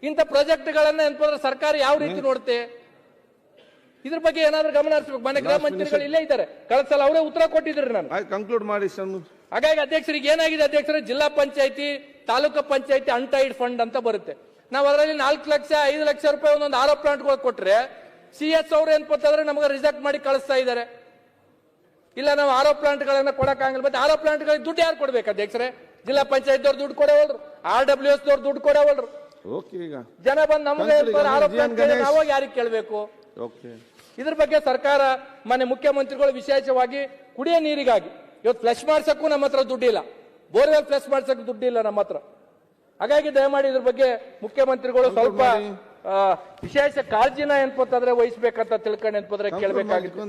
ಇಂಥ ಪ್ರಾಜೆಕ್ಟ್ಗಳನ್ನ ಏನಂದ್ರೆ ಸರ್ಕಾರ ಯಾವ ರೀತಿ ನೋಡುತ್ತೆ? ಇದ್ರ ಬಗ್ಗೆ ಏನಾದ್ರೂ ಗಮನ ಹರಿಸಬೇಕು. ಮನೆ ಗೃಹ ಮಂತ್ರಿಗಳು ಇಲ್ಲೇ ಇದ್ದಾರೆ, ಕಳೆದ ಸಲ ಅವರೇ ಉತ್ತರ ಕೊಟ್ಟಿದ್ರು. ನಾನು ಕಂಕ್ಲೂಡ್ ಮಾಡಿ. ಹಾಗಾಗಿ ಅಧ್ಯಕ್ಷರಿಗೆ ಏನಾಗಿದೆ ಅಧ್ಯಕ್ಷರೇ, ಜಿಲ್ಲಾ ಪಂಚಾಯತಿ ತಾಲೂಕು ಪಂಚಾಯತಿ ಅನ್ಟೈಡ್ ಫಂಡ್ ಅಂತ ಬರುತ್ತೆ. ನಾವು ಅದರಲ್ಲಿ 4 ಲಕ್ಷ 5 ಲಕ್ಷ ರೂಪಾಯಿ ಒಂದೊಂದು RO ಪ್ಲಾಂಟ್ಗಳು ಕೊಟ್ರೆ CS ಅವ್ರು ಏನ್ಪಂತಂದ್ರೆ ನಮಗೆ ರಿಜೆಕ್ಟ್ ಮಾಡಿ ಕಳಿಸ್ತಾ ಇದ್ದಾರೆ. ಇಲ್ಲ, ನಾವು RO ಪ್ಲಾಂಟ್ಗಳನ್ನ ಕೊಡಕ್ಕಾಗಲ್ಲ. ಮತ್ತೆ RO ಪ್ಲಾಂಟ್ಗಳಿಗೆ ದುಡ್ಡು ಯಾರು ಕೊಡ್ಬೇಕು ಅಧ್ಯಕ್ಷರೇ? ಜಿಲ್ಲಾ ಪಂಚಾಯತ್ ದವ್ರು ದುಡ್ಡು ಕೊಡವಲ್ರು, RWS ದವ್ರು ದುಡ್ಡು ಕೊಡವಲ್ರು. ಜನ ಬಂದು ನಮಗೆ RO ಪ್ಲಾಂಟ್ ನಾವು ಯಾರಿಗೆ ಕೇಳಬೇಕು? ಇದ್ರ ಬಗ್ಗೆ ಸರ್ಕಾರ ಮಾನ್ಯ ಮುಖ್ಯಮಂತ್ರಿಗಳು ವಿಶೇಷವಾಗಿ ಕುಡಿಯೋ ನೀರಿಗಾಗಿ ಇವತ್ತು ಫ್ಲಶ್ ಮಾಡ್ಸಕ್ಕೂ ನಮ್ಮ ಹತ್ರ ದುಡ್ಡಿಲ್ಲ, ಬೋರ್ವೆಲ್ ಫ್ಲಶ್ ಮಾಡ್ಸಕ್ ದುಡ್ಡಿಲ್ಲ ನಮ್ಮ ಹತ್ರ. ಹಾಗಾಗಿ ದಯಮಾಡಿ ಇದ್ರ ಬಗ್ಗೆ ಮುಖ್ಯಮಂತ್ರಿಗಳು ಸ್ವಲ್ಪ ವಿಶೇಷ ಕಾಳಜಿನ ಏನ್ಪಂತಂದ್ರೆ ವಹಿಸ್ಬೇಕಂತ ತಿಳ್ಕೊಂಡು ಏನ್ಪಂದ್ರೆ ಕೇಳಬೇಕಾಗಿತ್ತು.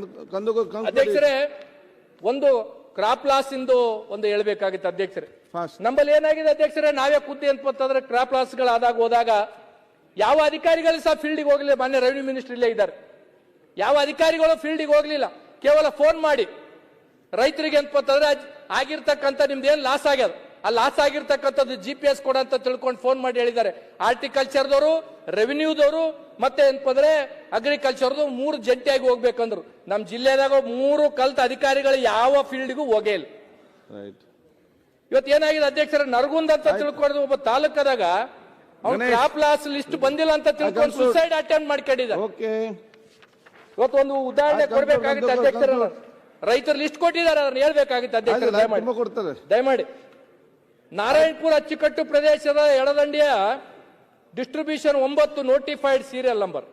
ಅಧ್ಯಕ್ಷರೇ, ಒಂದು ಕ್ರಾಪ್ ಲಾಸ್ ಇಂದು ಒಂದು ಹೇಳ್ಬೇಕಾಗಿತ್ತು ಅಧ್ಯಕ್ಷರೇ. ನಮ್ಮಲ್ಲಿ ಏನಾಗಿದೆ ಅಧ್ಯಕ್ಷರೇ, ನಾವೇ ಖುದ್ದು ಏನ್ಪಂತಂದ್ರೆ ಕ್ರಾಪ್ ಲಾಸ್ ಗಳಾದಾಗ ಹೋದಾಗ ಯಾವ ಅಧಿಕಾರಿಗಳು ಸಹ ಫೀಲ್ಡ್ಗೆ ಹೋಗ್ಲಿಲ್ಲ. ಮಾನ್ಯ ರೆವಿನ್ಯೂ ಮಿನಿಸ್ಟರ್ ಇಲ್ಲೇ ಇದ್ದಾರೆ. ಯಾವ ಅಧಿಕಾರಿಗಳು ಫೀಲ್ಡ್ಗೆ ಹೋಗ್ಲಿಲ್ಲ, ಕೇವಲ ಫೋನ್ ಮಾಡಿ ರೈತರಿಗೆ ಏನ್ಪಂತಂದ್ರೆ ಆಗಿರ್ತಕ್ಕಂಥ ನಿಮ್ದು ಏನ್ ಲಾಸ್ ಆಗ್ಯದ ಆ ಲಾಸ್ ಆಗಿರ್ತಕ್ಕಂಥದ್ದು GPS ಕೊಡ ಅಂತ ತಿಳ್ಕೊಂಡು ಫೋನ್ ಮಾಡಿ ಹೇಳಿದ್ದಾರೆ. ಹಾರ್ಟಿಕಲ್ಚರ್ದವರು, ರೆವಿನ್ಯೂದವರು ಮತ್ತೆ ಏನಪ್ಪಂದ್ರೆ ಅಗ್ರಿಕಲ್ಚರ್ದು 3 ಜಂಟಿಯಾಗಿ ಹೋಗ್ಬೇಕಂದ್ರು. ನಮ್ಮ ಜಿಲ್ಲೆದಾಗ 3 ಕಲ್ತ ಅಧಿಕಾರಿಗಳು ಯಾವ ಫೀಲ್ಡ್ಗೂ ಹೋಗೇ ಇಲ್ಲ. ಇವತ್ತು ಏನಾಗಿದೆ ಅಧ್ಯಕ್ಷರ, ನರಗುಂದ್ ಅಂತ ತಿಳ್ಕೊಂಡು ಒಬ್ಬ ತಾಲೂಕದಾಗ ಅವ್ನು ಕ್ರಾಪ್ ಲಾಸ್ ಲಿಸ್ಟ್ ಬಂದಿಲ್ಲ ಅಂತ ತಿಳ್ಕೊಂಡು ಸುಸೈಡ್ ಅಟೆಂಪ್ಟ್ ಮಾಡ್ಕೊಂಡಿದ್ದಾರೆ. ಇವತ್ತು ಒಂದು ಉದಾಹರಣೆ ಕೊಡ್ಬೇಕಾಗಿತ್ತು ಅಧ್ಯಕ್ಷರ, ರೈತರು ಲಿಸ್ಟ್ ಕೊಟ್ಟಿದ್ದಾರೆ, ಅದನ್ನ ಹೇಳ್ಬೇಕಾಗಿತ್ತು ಅಧ್ಯಕ್ಷರ. ದಯಮಾಡಿ ನಾರಾಯಣಪುರ ಅಚ್ಚುಕಟ್ಟು ಪ್ರದೇಶದ ಎಡದಂಡಿಯ ಡಿಸ್ಟ್ರಿಬ್ಯೂಷನ್ 9 ನೋಟಿಫೈಡ್ ಸೀರಿಯಲ್ ನಂಬರ್,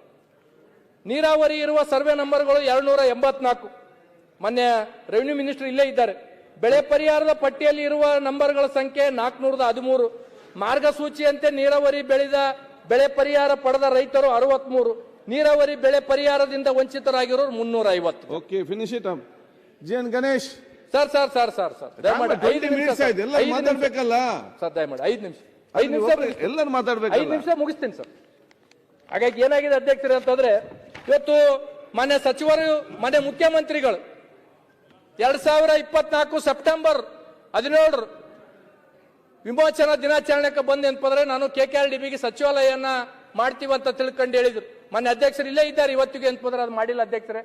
ನೀರಾವರಿ ಇರುವ ಸರ್ವೆ ನಂಬರ್ಗಳು 284. ಮೊನ್ನೆ ರೆವಿನ್ಯೂ ಮಿನಿಸ್ಟರ್ ಇಲ್ಲೇ ಇದ್ದಾರೆ. ಬೆಳೆ ಪರಿಹಾರದ ಪಟ್ಟಿಯಲ್ಲಿ ಇರುವ ನಂಬರ್ಗಳ ಸಂಖ್ಯೆ 413. ಮಾರ್ಗಸೂಚಿಯಂತೆ ನೀರಾವರಿ ಬೆಳೆ ಪರಿಹಾರ ಪಡೆದ ರೈತರು 63, ನೀರಾವರಿ ಬೆಳೆ ಪರಿಹಾರದಿಂದ ವಂಚಿತರಾಗಿರೋರು 350. Okay, finish it up. G N. Ganesh sir ದಯಮಾಡಿ 5 ನಿಮಿಷ ಮಾತಾಡ್ಬೇಕಲ್ಲ ಸರ್, ದಯಮಾಡಿ 5 ನಿಮಿಷ ಮುಗಿಸ್ತೀನಿ ಸರ್. ಹಾಗಾಗಿ ಏನಾಗಿದೆ ಅಧ್ಯಕ್ಷರೇ ಅಂತಂದ್ರೆ, ಇವತ್ತು ಮಾನ್ಯ ಸಚಿವರು, ಮಾನ್ಯ ಮುಖ್ಯಮಂತ್ರಿಗಳು 2024 ಸೆಪ್ಟೆಂಬರ್ 17 ವಿಮೋಚನಾ ದಿನಾಚರಣೆಗೆ ಬಂದು ಏನಪ್ಪಂದ್ರೆ ನಾನು KKRDBಗೆ ಸಚಿವಾಲಯನ ಮಾಡ್ತೀವಂತ ತಿಳ್ಕೊಂಡು ಹೇಳಿದ್ರು. ಮಾನ್ಯ ಅಧ್ಯಕ್ಷರು ಇಲ್ಲೇ ಇದ್ದಾರೆ, ಇವತ್ತಿಗೆ ಏನಪ್ಪಂದ್ರೆ ಅದು ಮಾಡಿಲ್ಲ ಅಧ್ಯಕ್ಷರೇ.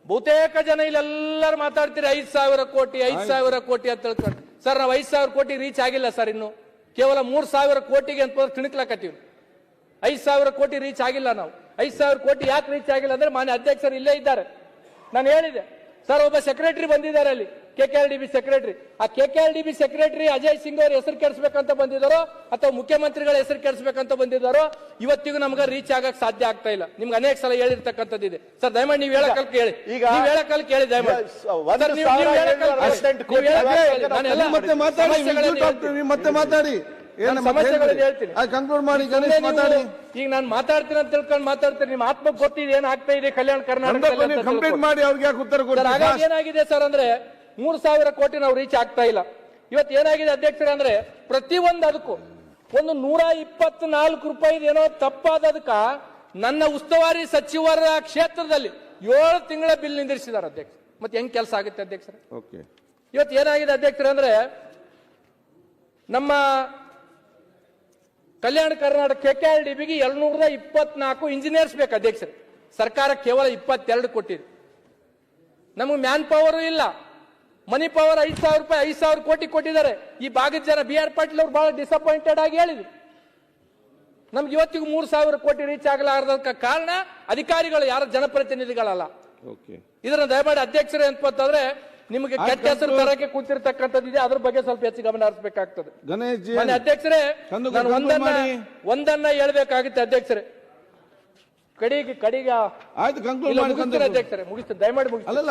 ಬಹುತೇಕ ಜನ ಇಲ್ಲೆಲ್ಲರೂ ಮಾತಾಡ್ತೀರಿ 5,000 ಕೋಟಿ 5,000 ಕೋಟಿ ಅಂತ ತಿಳ್ಕೊಂಡು. ಸರ್, ನಾವು 5,000 ಕೋಟಿ ರೀಚ್ ಆಗಿಲ್ಲ ಸರ್. ಇನ್ನು ಕೇವಲ 3,000 ಕೋಟಿಗೆ ಅಂತ ತಿಣಕ್ಲಾಕತ್ತೀವಿ. 5,000 ಕೋಟಿ ರೀಚ್ ಆಗಿಲ್ಲ. ನಾವು 5,000 ಕೋಟಿ ಯಾಕೆ ರೀಚ್ ಆಗಿಲ್ಲ ಅಂದ್ರೆ ಮಾನ್ಯ ಅಧ್ಯಕ್ಷರು ಇಲ್ಲೇ ಇದ್ದಾರೆ. ನಾನು ಹೇಳಿದೆ ಸರ್, ಒಬ್ಬ ಸೆಕ್ರೆಟರಿ ಬಂದಿದ್ದಾರೆ ಅಲ್ಲಿ, KKRDB ಸೆಕ್ರೆಟರಿ. ಆ KKRDB ಸೆಕ್ರೆಟರಿ ಅಜಯ್ ಸಿಂಗ್ ಅವ್ರ ಹೆಸರು ಕೆಡಿಸ್ಬೇಕಂತ ಬಂದಿದ್ದಾರೋ ಅಥವಾ ಮುಖ್ಯಮಂತ್ರಿಗಳ ಹೆಸರು ಕೆಡಿಸ್ಬೇಕಂತ ಬಂದಿದ್ದಾರೋ ಇವತ್ತಿಗೂ ನಮ್ಗೆ ರೀಚ್ ಆಗಕ್ ಸಾಧ್ಯ ಆಗ್ತಾ ಇಲ್ಲ. ನಿಮ್ಗೆ ಅನೇಕ ಸಲ ಹೇಳಿರ್ತಕ್ಕಂಥದ್ದಿದೆ ಸರ್. ದಯಮಾಡಿ ನೀವು ಹೇಳಕಲ್ಕ ಹೇಳಿ, ನೀವು ಹೇಳಕಲ್ಕ ಹೇಳಿ ದಯಮಾಡಿ. ಮತ್ತೆ ಮಾತಾಡಿ, ಸಮಸ್ಯೆಗಳನ್ನು ಹೇಳ್ತೀನಿ. ಕನ್ಕ್ಲೂಡ್ ಮಾಡಿ ಗಣೇಶ್ ಮಾತಾಡಿ. ಈಗ ನಾನು ಮಾತಾಡ್ತೀನಿ ಅಂತ ತಿಳ್ಕೊಂಡು ಮಾತಾಡ್ತೀನಿ. ನಿಮ್ಮ ಆತ್ಮ ಗೊತ್ತಿದೆ ಏನ್ ಆಗ್ತಾ ಇದೆ ಕಲ್ಯಾಣ ಕರ್ನಾಟಕ. ಕಂಪ್ಲೀಟ್ ಮಾಡಿ, ಅವ್ರಿಗೆ ಯಾಕೆ ಉತ್ತರ ಕೊಡ್ತಾರೆ? ಏನಾಗಿದೆ ಸರ್ ಅಂದ್ರೆ 3,000 ಕೋಟಿ ನಾವು ರೀಚ್ ಆಗ್ತಾ ಇಲ್ಲ. ಇವತ್ತು ಏನಾಗಿದೆ ಅಧ್ಯಕ್ಷರ ಅಂದ್ರೆ ಪ್ರತಿಯೊಂದು ಅದಕ್ಕೂ ಒಂದು 124 ರೂಪಾಯಿ ಏನೋ ತಪ್ಪಾದದಕ್ಕ ನನ್ನ ಉಸ್ತುವಾರಿ ಸಚಿವರ ಕ್ಷೇತ್ರದಲ್ಲಿ 7 ತಿಂಗಳ ಬಿಲ್ ನಿಂದಿರಿಸಿದ್ದಾರೆ ಅಧ್ಯಕ್ಷ. ಮತ್ತೆ ಹೆಂಗ್ ಕೆಲಸ ಆಗುತ್ತೆ ಅಧ್ಯಕ್ಷರ? ಇವತ್ತು ಏನಾಗಿದೆ ಅಧ್ಯಕ್ಷರ ಅಂದ್ರೆ ನಮ್ಮ ಕಲ್ಯಾಣ ಕರ್ನಾಟಕ KKRDBಗೆ 224 ಇಂಜಿನಿಯರ್ಸ್ ಬೇಕು ಅಧ್ಯಕ್ಷರ. ಸರ್ಕಾರ ಕೇವಲ 22 ಕೊಟ್ಟಿದೆ. ನಮಗೆ ಮ್ಯಾನ್ ಪವರ್ ಇಲ್ಲ, ಮನಿ ಪವರ್ 5,000 ರೂಪಾಯಿ 5,000 ಕೋಟಿ ಕೊಟ್ಟಿದ್ದಾರೆ. ಈ ಭಾಗದ ಜನ BR ಪಾಟೀಲ್ ಅವರು ಬಹಳ ಡಿಸಪಾಯಿಂಟೆಡ್ ಆಗಿ ಹೇಳಿದ್ರು. ನಮ್ಗೆ ಇವತ್ತಿಗೂ 3,000 ಕೋಟಿ ರೀಚ್ ಆಗಲಾರದಕ್ಕೆ ಕಾರಣ ಅಧಿಕಾರಿಗಳು, ಯಾರ ಜನಪ್ರತಿನಿಧಿಗಳಲ್ಲ. ಇದನ್ನ ದಯಮಾಡಿ ಅಧ್ಯಕ್ಷರೇ ಅಂತಂದ್ರೆ ನಿಮಗೆ ಕೆಟ್ಟ ಹೆಸರು ತರಕ್ಕೆ ಕೂತಿರ್ತಕ್ಕಂಥದ್ದಿದೆ, ಅದ್ರ ಬಗ್ಗೆ ಸ್ವಲ್ಪ ಹೆಚ್ಚು ಗಮನ ಹರಿಸಬೇಕಾಗ್ತದೆ. ಅಧ್ಯಕ್ಷರೇ, ನಾನು ಒಂದನ್ನ ಹೇಳ್ಬೇಕಾಗುತ್ತೆ ಅಧ್ಯಕ್ಷರೇ. ಕಡಿಗ ಆಯ್ತು, ಕಂಕ್ಲೂಡ್ ಮಾಡಿ ಅಧ್ಯಕ್ಷರೇ, ಮುಗಿಸ್ತೀನಿ ದಯಮಾಡಿ ಮುಗಿಸ್ತೀನಿ. ಅಲ್ಲ,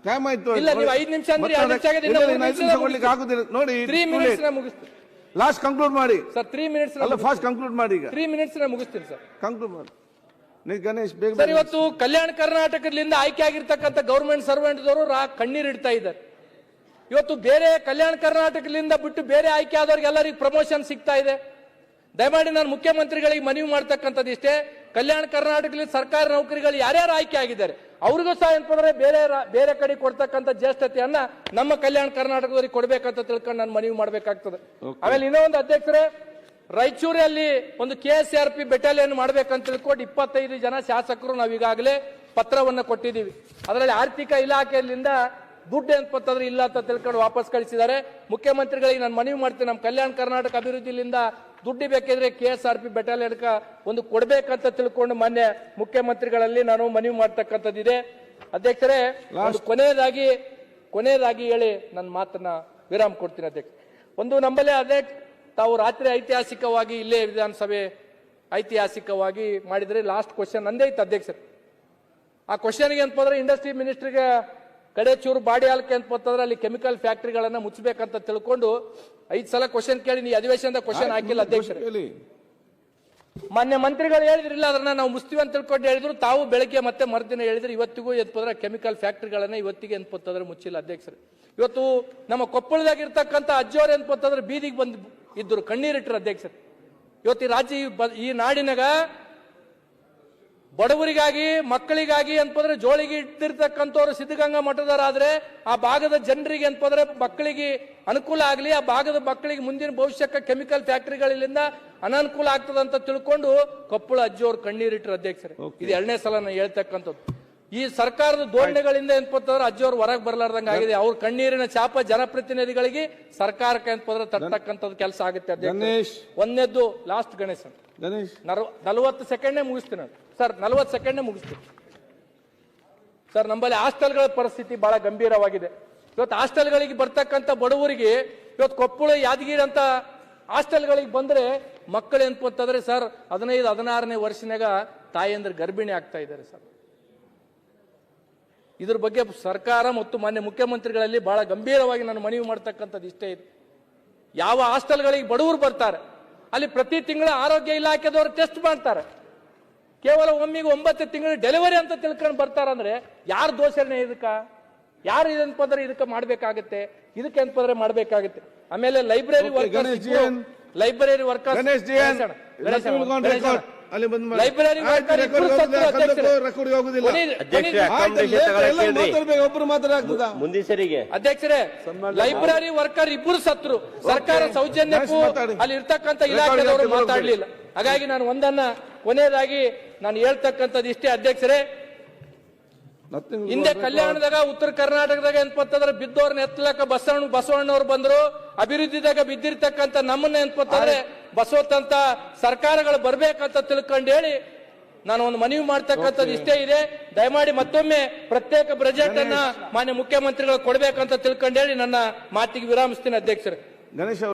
ಟೈಮ್ ಆಯ್ತು. ಇಲ್ಲ, ನೀವು 5 ನಿಮಿಷ ಅಂದ್ರೆ 2 ನಿಮಿಷ ಆಗಿದೆ. ಆಗುದಿಲ್ಲ ನೋಡಿ, 3 ಮಿನಿಟ್ಸ್ ಮುಗಿಸ್ತೀನಿ. ಲಾಸ್ಟ್ ಕಂಕ್ಲೂಡ್ ಮಾಡಿ ಸರ್. 3 ಮಿನಿಟ್ಸ್ ಅಲ್ಲ, ಫಾಸ್ಟ್ ಕಂಕ್ಲೂಡ್ ಮಾಡಿ. ಈಗ 3 ಮಿನಿಟ್ಸ್ ಮುಗಿಸ್ತೀನಿ ಸರ್. ಕಂಕ್ಲೂಡ್ ಮಾಡಿ ಗಣೇಶ್ ಬೇಗ. ಸರ್, ಇವತ್ತು ಕಲ್ಯಾಣ ಕರ್ನಾಟಕದಿಂದ ಆಯ್ಕೆ ಆಗಿರ್ತಕ್ಕಂಥ ಗೌರ್ಮೆಂಟ್ ಸರ್ವೆಂಟ್ದವರು ಕಣ್ಣೀರಿಡ್ತಾ ಇದ್ದಾರೆ. ಇವತ್ತು ಬೇರೆ ಕಲ್ಯಾಣ ಕರ್ನಾಟಕದಿಂದ ಬಿಟ್ಟು ಬೇರೆ ಆಯ್ಕೆ ಆದವ್ರಿಗೆ ಎಲ್ಲರಿಗೂ ಪ್ರಮೋಷನ್ ಸಿಗ್ತಾ ಇದೆ. ದಯಮಾಡಿ ನಾನು ಮುಖ್ಯಮಂತ್ರಿಗಳಿಗೆ ಮನವಿ ಮಾಡ್ತಕ್ಕಂಥದ್ದು ಇಷ್ಟೇ, ಕಲ್ಯಾಣ ಕರ್ನಾಟಕದಲ್ಲಿ ಸರ್ಕಾರಿ ನೌಕರಿಗಳು ಯಾರ್ಯಾರು ಆಯ್ಕೆ ಆಗಿದ್ದಾರೆ ಅವ್ರಿಗೂ ಸಹ ಏನಂದ್ರೆ ಬೇರೆ ಕಡೆ ಕೊಡ್ತಕ್ಕಂಥ ಜ್ಯೇಷ್ಠತೆಯನ್ನ ನಮ್ಮ ಕಲ್ಯಾಣ ಕರ್ನಾಟಕದವರಿಗೆ ಕೊಡ್ಬೇಕಂತ ತಿಳ್ಕೊಂಡು ನಾನು ಮನವಿ ಮಾಡ್ಬೇಕಾಗ್ತದೆ. ಆಮೇಲೆ ಇನ್ನೂ ಒಂದು ಅಧ್ಯಕ್ಷರೇ, ರಾಯಚೂರಲ್ಲಿ ಒಂದು KSRP ಬೆಟಾಲಿಯನ್ ಮಾಡ್ಬೇಕಂತ ತಿಳ್ಕೊಂಡು 25 ಜನ ಶಾಸಕರು ನಾವು ಈಗಾಗಲೇ ಪತ್ರವನ್ನು ಕೊಟ್ಟಿದ್ದೀವಿ. ಅದರಲ್ಲಿ ಆರ್ಥಿಕ ಇಲಾಖೆಯಿಂದ ದುಡ್ಡು ಏನಪ್ಪಂತಂದ್ರೆ ಇಲ್ಲ ಅಂತ ತಿಳ್ಕೊಂಡು ವಾಪಸ್ ಕಳಿಸಿದ್ದಾರೆ. ಮುಖ್ಯಮಂತ್ರಿಗಳಿಗೆ ನಾನು ಮನವಿ ಮಾಡ್ತೀನಿ, ನಮ್ಮ ಕಲ್ಯಾಣ ಕರ್ನಾಟಕ ಅಭಿವೃದ್ಧಿಯಿಂದ ದುಡ್ಡು ಬೇಕಿದ್ರೆ KSRP ಬೆಟಾಲಿಯನ್ಕ ಒಂದು ಕೊಡ್ಬೇಕಂತ ತಿಳ್ಕೊಂಡು ಮಾನ್ಯ ಮುಖ್ಯಮಂತ್ರಿಗಳಲ್ಲಿ ನಾನು ಮನವಿ ಮಾಡ್ತಕ್ಕಂಥದ್ದಿದೆ. ಅಧ್ಯಕ್ಷರೇ, ಕೊನೆಯದಾಗಿ ಹೇಳಿ ನನ್ನ ಮಾತನ್ನ ವಿರಾಮ ಕೊಡ್ತೀನಿ ಅಧ್ಯಕ್ಷ. ಒಂದು ನಮ್ಮಲ್ಲೇ ಅಧ್ಯಕ್ಷ, ತಾವು ರಾತ್ರಿ ಐತಿಹಾಸಿಕವಾಗಿ ಇಲ್ಲೇ ವಿಧಾನಸಭೆ ಐತಿಹಾಸಿಕವಾಗಿ ಮಾಡಿದ್ರೆ ಲಾಸ್ಟ್ ಕ್ವಶನ್ ನಂದೇ ಇತ್ತು ಅಧ್ಯಕ್ಷರು. ಆ ಕ್ವಶನ್ಗೆ ಅಂತಂದ್ರೆ ಇಂಡಸ್ಟ್ರಿ ಮಿನಿಸ್ಟ್ರಿಗೆ ಕಡೆ ಚೂರು ಬಾಡಿ ಹಾಲ್ಕೆ ಅಂತಂದ್ರೆ ಅಲ್ಲಿ ಕೆಮಿಕಲ್ ಫ್ಯಾಕ್ಟರಿಗಳನ್ನ ಮುಚ್ಚಬೇಕಂತ ತಿಳ್ಕೊಂಡು 5 ಸಲ ಕ್ವಶನ್ ಕೇಳಿ ನೀವು ಅಧಿವೇಶನದ ಕ್ವಶನ್ ಹಾಕಿಲ್ಲ ಅಧ್ಯಕ್ಷರೇ. ಮಾನ್ಯ ಮಂತ್ರಿಗಳು ಹೇಳಿದ್ರಿಲ್ಲ ಅದನ್ನ ನಾವು ಮುಸ್ತೀವಿ ಅಂತ ತಿಳ್ಕೊಂಡು ಹೇಳಿದ್ರು. ತಾವು ಬೆಳಗ್ಗೆ ಮತ್ತೆ ಮರುದಿನ ಹೇಳಿದ್ರೆ ಇವತ್ತಿಗೂ ಎತ್ಪದ್ರೆ ಕೆಮಿಕಲ್ ಫ್ಯಾಕ್ಟರಿಗಳನ್ನ ಇವತ್ತಿಗೆ ಎನ್ಪತ್ತಂದ್ರೆ ಮುಚ್ಚಿಲ್ಲ ಅಧ್ಯಕ್ಷರೇ. ಇವತ್ತು ನಮ್ಮ ಕೊಪ್ಪಳದಾಗಿರ್ತಕ್ಕಂಥ ಅಜ್ಜೋರ್ ಎನ್ಪತ್ತಂದ್ರೆ ಬೀದಿಗೆ ಬಂದು ಇದ್ರು, ಕಣ್ಣೀರಿಟ್ರು ಅಧ್ಯಕ್ಷರೇ. ಇವತ್ತು ಈ ರಾಜ್ಯ ಈ ನಾಡಿನಾಗ ಬಡವರಿಗಾಗಿ ಮಕ್ಕಳಿಗಾಗಿ ಅಂತಂದ್ರೆ ಜೋಳಿಗೆ ಇಟ್ಟಿರ್ತಕ್ಕಂಥವ್ರು ಸಿದ್ಧಗಂಗಾ ಮಠದವರಾದ್ರೆ ಆ ಭಾಗದ ಜನರಿಗೆ ಅಂತಂದ್ರೆ ಮಕ್ಕಳಿಗೆ ಅನುಕೂಲ ಆಗಲಿ, ಆ ಭಾಗದ ಮಕ್ಕಳಿಗೆ ಮುಂದಿನ ಭವಿಷ್ಯಕ್ಕೆ ಕೆಮಿಕಲ್ ಫ್ಯಾಕ್ಟರಿಗಳಿಂದ ಅನಾನುಕೂಲ ಆಗ್ತದೆ ಅಂತ ತಿಳ್ಕೊಂಡು ಕೊಪ್ಪಳ ಅಜ್ಜಿಯವರು ಕಣ್ಣೀರಿಟ್ಟರು ಅಧ್ಯಕ್ಷರೇ. ಇದು 2ನೇ ಸಲ ನಾನು ಹೇಳ್ತಕ್ಕಂಥದ್ದು. ಈ ಸರ್ಕಾರದ ಧೋರಣೆಗಳಿಂದ ಏನ್ಪತ್ತಂದ್ರೆ ಅಜ್ಜಿಯವರು ಹೊರಗೆ ಬರಲಾರ್ದಂಗೆ ಆಗಿದೆ. ಅವ್ರ ಕಣ್ಣೀರಿನ ಚಾಪ ಜನಪ್ರತಿನಿಧಿಗಳಿಗೆ ಸರ್ಕಾರಕ್ಕೆ ಏನ್ಪಂದ್ರೆ ತರ್ತಕ್ಕಂಥದ್ದು ಕೆಲಸ ಆಗುತ್ತೆ ಅಧ್ಯಕ್ಷ. ಒಂದನೇದ್ದು ಲಾಸ್ಟ್ ಗಣೇಶನ್ 40 ಸೆಕೆಂಡ್ ಮುಗಿಸ್ತೀನಿ ಸರ್, 40 ಸೆಕೆಂಡ್ ಮುಗಿಸ್ತೀನಿ ಸರ್. ನಮ್ಮಲ್ಲಿ ಹಾಸ್ಟೆಲ್ಗಳ ಪರಿಸ್ಥಿತಿ ಬಹಳ ಗಂಭೀರವಾಗಿದೆ. ಇವತ್ತು ಹಾಸ್ಟೆಲ್ಗಳಿಗೆ ಬರ್ತಕ್ಕಂಥ ಬಡವರಿಗೆ ಇವತ್ತು ಕೊಪ್ಪಳ ಯಾದಗಿರಿ ಅಂತ ಹಾಸ್ಟೆಲ್ಗಳಿಗೆ ಬಂದ್ರೆ ಮಕ್ಕಳು ಏನ್ಪಂತಂದ್ರೆ ಸರ್ 15-16ನೇ ವರ್ಷನಾಗ ತಾಯಿಯಂದ್ರೆ ಗರ್ಭಿಣಿ ಆಗ್ತಾ ಇದ್ದಾರೆ ಸರ್. ಇದ್ರ ಬಗ್ಗೆ ಸರ್ಕಾರ ಮತ್ತು ಮಾನ್ಯ ಮುಖ್ಯಮಂತ್ರಿಗಳಲ್ಲಿ ಬಹಳ ಗಂಭೀರವಾಗಿ ನಾನು ಮನವಿ ಮಾಡ್ತಕ್ಕಂಥದ್ದು ಇಷ್ಟೇ ಇದೆ. ಯಾವ ಹಾಸ್ಟೆಲ್ಗಳಿಗೆ ಬಡವರು ಬರ್ತಾರೆ ಅಲ್ಲಿ ಪ್ರತಿ ತಿಂಗಳ ಆರೋಗ್ಯ ಇಲಾಖೆದವರು ಟೆಸ್ಟ್ ಮಾಡ್ತಾರೆ. ಕೇವಲ ಒಮ್ಮಿಗೆ 9 ತಿಂಗಳು ಡೆಲಿವರಿ ಅಂತ ತಿಳ್ಕೊಂಡು ಬರ್ತಾರಂದ್ರೆ ಯಾರು ದೋಷಣೆ ಇದಕ್ಕ? ಯಾರು ಇದನ್ಪಂದ್ರೆ ಇದಕ್ಕೆ ಮಾಡ್ಬೇಕಾಗತ್ತೆ, ಇದಕ್ಕೆ ಏನಪ್ಪಂದ್ರೆ ಮಾಡ್ಬೇಕಾಗತ್ತೆ. ಆಮೇಲೆ library workers library workers library ಅಧ್ಯಕ್ಷರೇ ಲೈಬ್ರರಿ ವರ್ಕರ್ ಇಬ್ಬರು ಸತ್ರು. ಸರ್ಕಾರ ಸೌಜನ್ಯಕ್ಕೂ ಅಲ್ಲಿ ಇರ್ತಕ್ಕಂಥ ಇಲಾಖೆದವರು ಮಾತಾಡ್ಲಿಲ್ಲ. ಹಾಗಾಗಿ ನಾನು ಒಂದನ್ನ ಕೊನೆಯದಾಗಿ ನಾನು ಹೇಳ್ತಕ್ಕಂಥದ್ದು ಇಷ್ಟೇ ಅಧ್ಯಕ್ಷರೇ. ಹಿಂದೆ ಕಲ್ಯಾಣದಾಗ ಉತ್ತರ ಕರ್ನಾಟಕದಾಗ ಏನ್ಪಂತಂದ್ರೆ ಬಿದ್ದವ್ರನ್ನ ಎತ್ತಲಕ್ಕ ಬಸವಣ್ಣವ್ರು ಬಂದ್ರು. ಅಭಿವೃದ್ಧಿದಾಗ ಬಿದ್ದಿರ್ತಕ್ಕಂಥ ನಮ್ಮನ್ನ ಏನ್ಪಂತಂದ್ರೆ ಬಸವತ್ತಂತ ಸರ್ಕಾರಗಳು ಬರ್ಬೇಕಂತ ತಿಳ್ಕೊಂಡು ಹೇಳಿ ನಾನು ಒಂದು ಮನವಿ ಮಾಡ್ತಕ್ಕಂಥದ್ದು ಇಷ್ಟೇ ಇದೆ. ದಯಮಾಡಿ ಮತ್ತೊಮ್ಮೆ ಪ್ರತ್ಯೇಕ ಬಜೆಟ್ ಅನ್ನ ಮಾನ್ಯ ಮುಖ್ಯಮಂತ್ರಿಗಳು ಕೊಡ್ಬೇಕಂತ ತಿಳ್ಕೊಂಡು ಹೇಳಿ ನನ್ನ ಮಾತಿಗೆ ವಿರಾಮಿಸ್ತೀನಿ ಅಧ್ಯಕ್ಷರೇ.